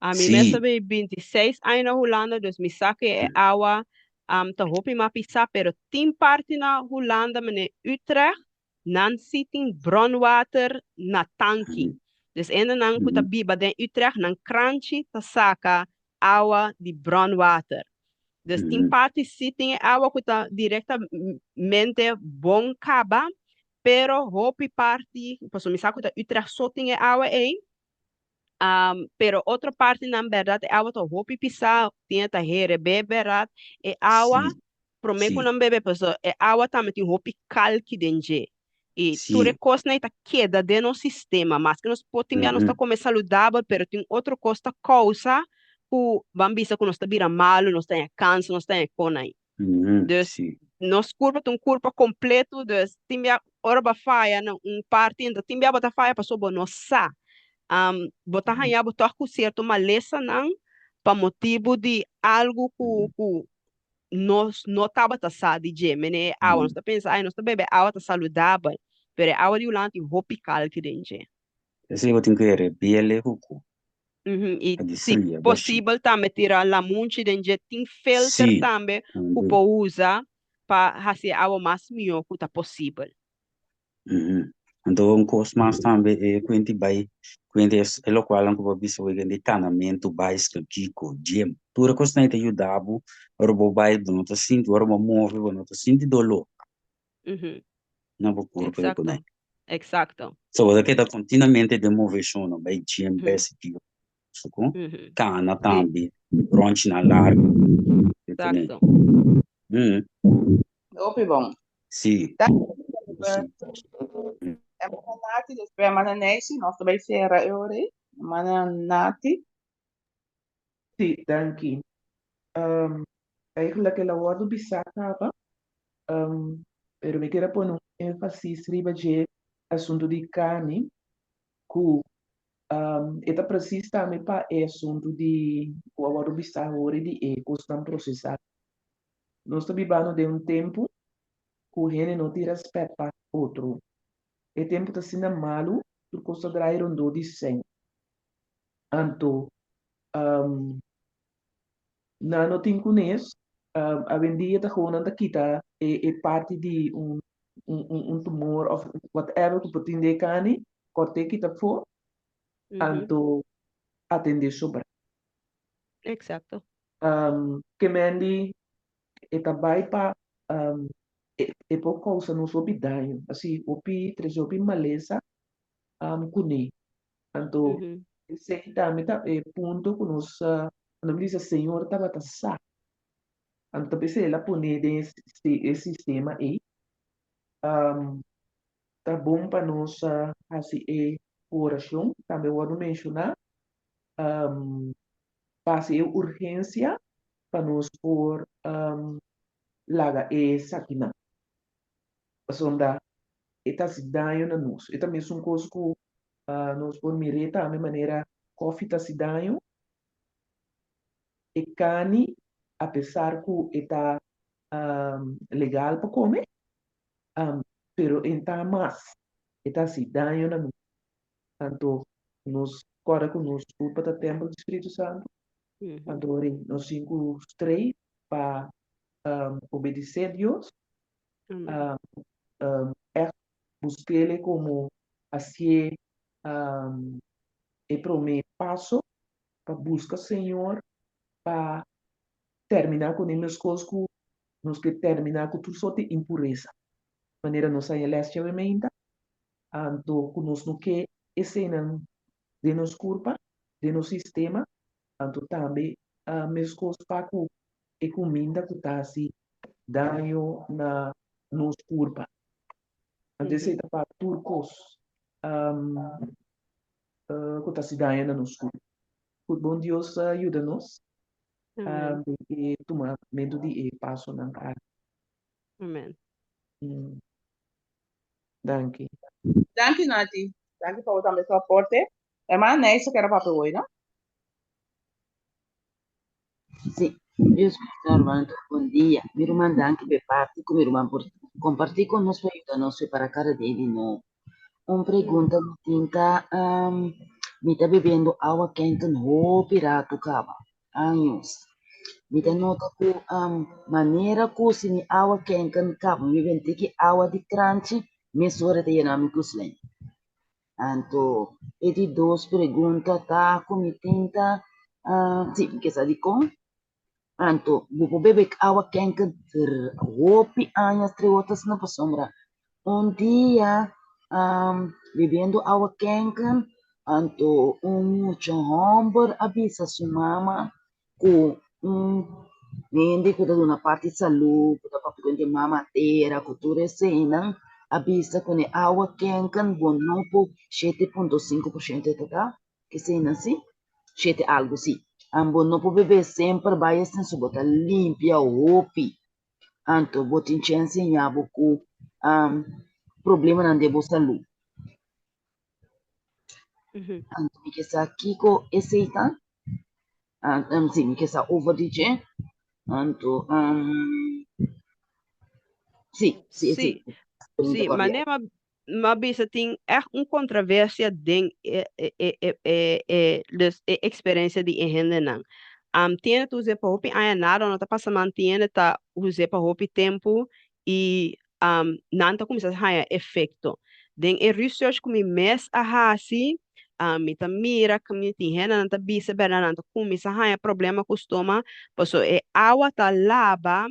A mim mesmo sim sabe 26 anos na Holanda, dus me saque água, tá roupa mas pisar, pero tem parte na Holanda, mene Utrecht, nan siting bronwater na tanki. Dus ainda não kuta biba den Utrecht, nan crunchy, ta saca água de bronwater. Dus tem parte siting água kuta diretamente bom caba, pero roupa parte, posso me saca kuta Utrecht só tem água aí. Pero outra parte, na verdade, água to hopi pisar, tinha ta here beberat, e água, sim prometo sim não bebe, pessoa, e água também tem hopi calque dentro. E tudo sim coisa não tá queda dentro do sistema, mas que nós podemos não está comer saudável, pero tem outra coisa causa, que bambisa que nós está vira malo, nós tem câncer, nós tem conai. Dus, sim nós curva tem curva completo, dus, timbia, ora ba faia, parte, ainda timbia bota faia, passou bo nossa botar ranhar botar com certo uma lesa não para motivo de algo que nós não estava taçado de gemene água nós está pensando ai nós está bebendo água tá saudável pero água de ulante roupical que dentro esse eu tenho que rebe ele huku e a de se fria baixinho possível também tirar la munchi dentro tem filter sim também que pode usar para fazer água mais melhor que tá possível. Então, um curso mais também é quando vai, quando é local que vai bisa weekend de treinamento básico aqui com gym. Tudo que você tem ajudado, o robô vai do não tá sentindo, o robô move, não tá sentindo dolor, não vou corpo ele Exacto, exacto. So, você está continuamente de movição, não vai gym básico, suco, cana também, brunch na larga, Exacto. Hopi bom. Sim. É mananati, despre mananesi, nós também será ore, mananati. Sì, danke. Eigenlijk la woord bisaka pero me queda poner un énfasis riba de assunto de carne, que eta precisa também para é assunto de o woord bisaka ore de costam processar. Nós estamos vivendo de um tempo que o gente não tem respeito para outro. E tempo está sendo malo, por causa da ironia de sem. Então, na não tem conhece, a vendia da gewoon da kita é parte de um tumor of whatever que pode ter cani, corte kita for, anto atender sobre. Exacto. Que mendi etabai pa e por causa não soube danho, assim, opi três opi maleza, kuni, anto sei também tá ponto que nós não diz senhor estava tá anto pensei ela punir esse sistema aí, tá bom para nós assim oração, também vou mencionar, passe urgência para nós por laga sakina. Sonda eta se danho na nós. Eta mesmo coisa que nós por mireta a minha maneira coffee tá se danho e cani apesar que eta legal para comer, pero enta mais eta se danho na nós. Tanto nos agora que nos culpa do templo do Espírito Santo, adore nos cinco três para obedecer a Deus, é buscar ele como assim é primeiro passo para buscar o Senhor para terminar com as coisas que nós que terminar com tudo sorte de impureza. De maneira não sai leste obviamente, então que nós não quer esse não de nos culpa, de nos sistema, então também as coisas para que e comida que está assim danho na nos culpa. Antes era para turcos que está se danho na nos culpa. Que bom Deus ajuda-nos Amen. Tuma medo de passo na cara. Amen. Danke. Dank je, Nati. Dank je voor het aan het aporte. Maar nee, ze kunnen papo hoy, ¿no? Sim, eu sou Armando, bom dia. Meu irmão Danke, be parte com meu irmão por compartilhar conosco ajuda nós para cara dele no. Pergunta me tinta, me tá bebendo água quente no pirata cava. Anos. Me tá nota que maneira que se me água quente no cava, me vem que água de crunch, me sora te yana me kuslen. Anto, eti duas perguntas tá com me tinta, sim, que sabe com? Anto, bupo bebek água quente ter hopi años, 3 horas na sombra. Dia, bebendo água quente, anto mucho hombre avisa sua mama que nende que da uma parte de saúde, que da parte de mamadeira, cultura cena, avisa que a água quente bom não por 7,5% tá? Que cena assim? 7 algo assim. Bom não por beber sempre, vai assim, se botar limpia o opi. Anto, botin chance em abo que problema na debo saúde. Anto, me que sa kiko aceita, sim, me que sa overdije, anto, sim, Sim, sim, mas nem mabisa tem controvérsia den experiência de engenho não. Tiene tu zepa hopi aya nada não tá passando tiene tá o zepa hopi tempo e não tá começando a efeito. Den research como mês a assim me tá mira que me tem rena não tá bisa bela não tá começando a problema com estômago, pois é água tá lava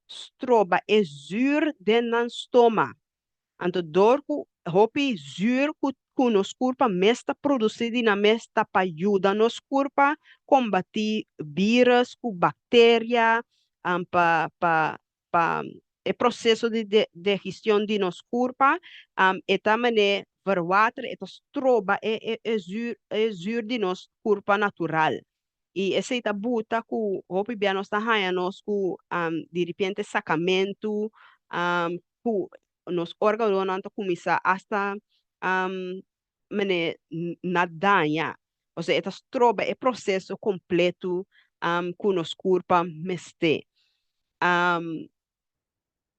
stroba é zuur den nan stoma. Anto dor ku hopi zuur ku nos corpo mesta produzida na mesta pa ajuda nos corpo combater vírus ku bactéria pa é processo de digestão de nos corpo e também verwater eta stroba é zuur de nos corpo natural. E esse buta ku hopi bia nos tahaya nos ku de repente sacamento ku nos órgãos não começa hasta nadanha. Ou seja, esta stroba é processo completo ku nos corpo meste.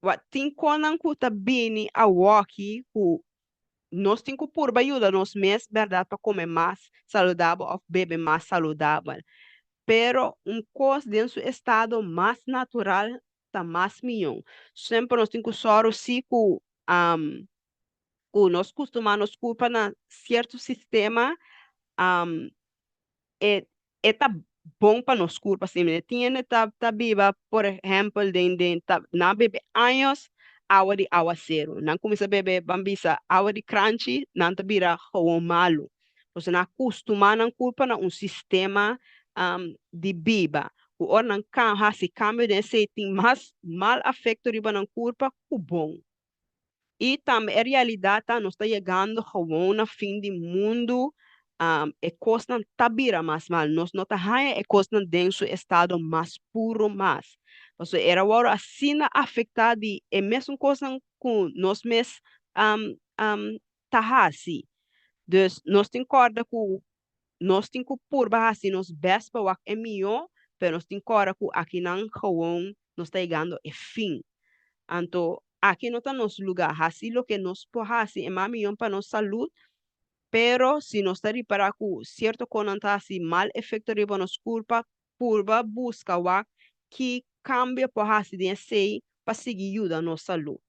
Wat tin konan ku tabini a walkie ku nós temos que pôr ajuda nos mês, verdade, para comer mais saudável ou beber mais saudável. Pero coisa dentro do estado mais natural está mais melhor. Sempre nós temos que usar o ciclo, nós costumamos culpa na certo sistema, tá bom para nós culpa, assim, né? Tinha tá viva, por exemplo, na bebê anos, água de aguaceiro. Não começa a beber bambisa, água de crunchy, não tá vira o malo. Você não acostuma não culpa na sistema de biba. O ornan can se cambio de se tem mais mal afeto riba não culpa o bom. E também a realidade nós está chegando a fim do mundo é coisa tabira mais mal nós não tá é coisa dentro do estado mais puro mais. Porque era agora assim afetado é mesmo coisa com nós mesmos tá assim. Então nós tem corda com nós tem que por assim nós best para é melhor, mas nós tem corda com aqui não gewoon nós está chegando é fim. Então aqui não está nos lugar assim lo que nós por assim é mais melhor para nossa saúde. Pero se nós está reparar com certo conanta assim mal efeito riba nos culpa purba busca o que cambia por assim sei para seguir ajuda nossa saúde.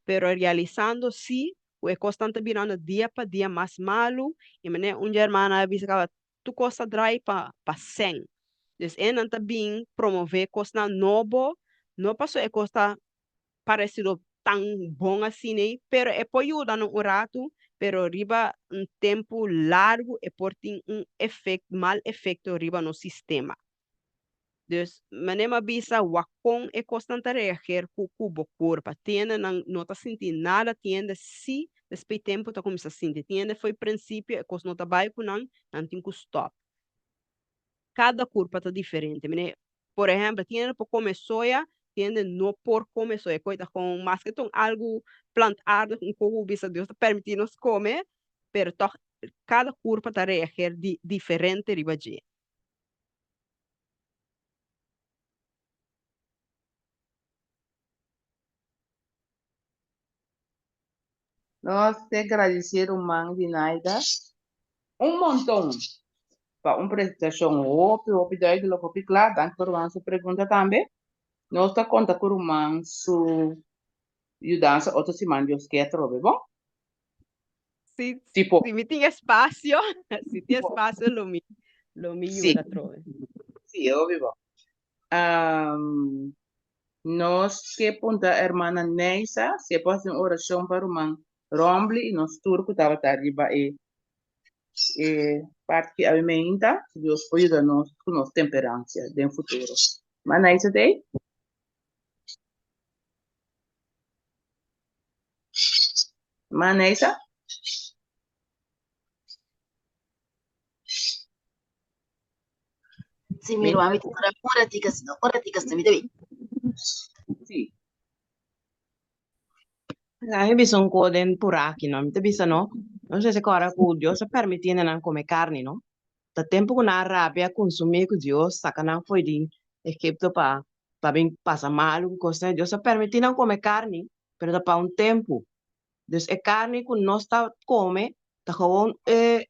Pero realizando se o é constante virando dia para dia mais malo e mané germana avisa que tu costa drai para 100. Então é não tá bem promover costa novo não passou é costa parecido tão bom assim né pero é por ajuda no rato pero riba tempo largo e por ter efeito mal efeito riba no sistema. Dus manema bisa wakon e constante reagir com o corpo. Tiene não tá sentindo nada, tiene se depois tempo tá começando a sentir. Tiene foi princípio e cos não tá vai com não tem que stop. Cada corpo tá diferente, né? por ejemplo, tienen por comer soya, tienen no por comer soya, coisa com mais que algo plantado, pouco bisa Deus permitir nos comer, pero toch, cada corpo está reagir diferente ribaji. Nós te agradecer o man de Naida um montão para uma apresentação óbvio duidelijk op klaar. Dank voor uw pergunta também. Nós está conta com o man su ajudança outro semana Deus quer trobe, bom? Se Tipo, me tem espaço, se tem espaço, lo me ajuda a trobe. Sim, óbvio, bom. Nós que punta a irmã Neisa, se pode uma oração para o man Rombly, nós turco estava arriba e parte que alimenta, Deus ajuda nós com nossa temperança no futuro. Mas Neisa tem? Mas Neisa? Sim, meu irmão, ora ticas, me deve. Sim. Aí bisa um coden por aqui, não? Então bisa não. Não sei se agora o Deus permite não comer carne, não? Tá tempo que na Arábia consumir que Deus saca não foi de Egipto para bem passar mal, coisa Deus permite não comer carne, pero tá para um tempo. Dus é carne que nós tá come, tá gewoon é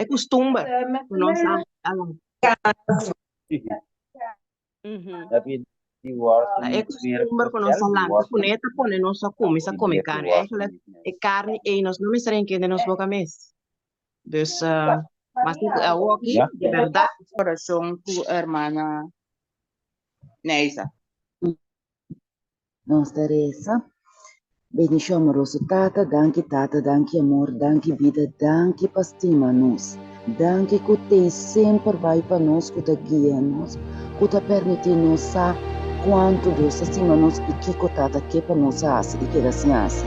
costume que nós Tapi di luar é costume que nós falamos, puneta pone nós come carne, é carne e nós não me que de nós boca mes. Dus mas aqui de verdade Coração tu irmã Neisa. Nossa Teresa, bendição amoroso, tata, danke amor, danke vida, danke pastima nos, danke que tem sempre vai para nós, que te guia nós, que te permite nos sa quanto Deus estima nós e que tata que para nós e que assim assim.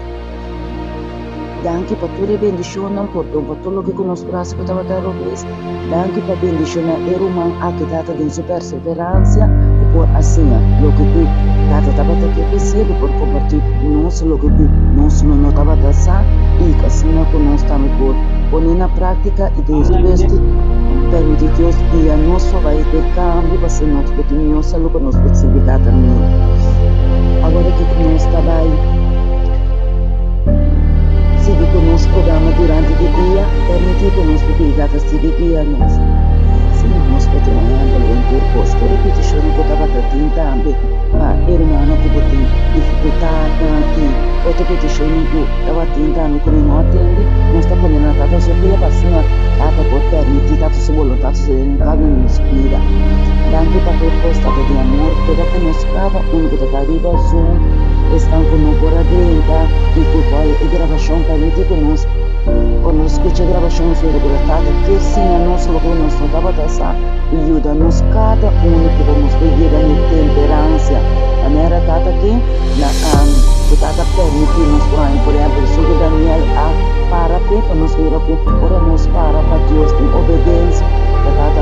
Danke para tua bendição, por tudo que nos braços que estava dando vez, danke para bendição é humano a que tata de sua perseverança, por assim, lo que tu tata estava aqui possível por compartilhar nosso lo que tu nosso não estava dessa e que assim que nós estamos por poner na prática e Deus beste permite Deus e a nosso vai ter cambio para ser nós que temos lo que nos possibilidade também. Agora que nós trabalhamos siga conosco programa durante o dia, permite conosco obrigada a seguir guia-nos. Sim, nós continuamos em percurso, repetição que estava tendo também, mas irmão que tem dificuldade aqui, outra repetição que estava tentando que não atende, nós estamos fazendo a tata Sofia para cima, tata por permitir, tata sua vontade, cada um nos cuida. Danke para a proposta de amor, toda que nos cava, único que está arriba, Zoom, estão conosco por dentro, e que vai a gravação permite conosco, quando escuta a gravação sobre a tata, que sim, a nossa logo nós não estava dessa, e ajuda-nos cada que vamos pedir a temperança, a maneira tata que o tata permite nos por exemplo, sobre Daniel a para nos ver aqui, ora nos para Deus, tem obediência, a tata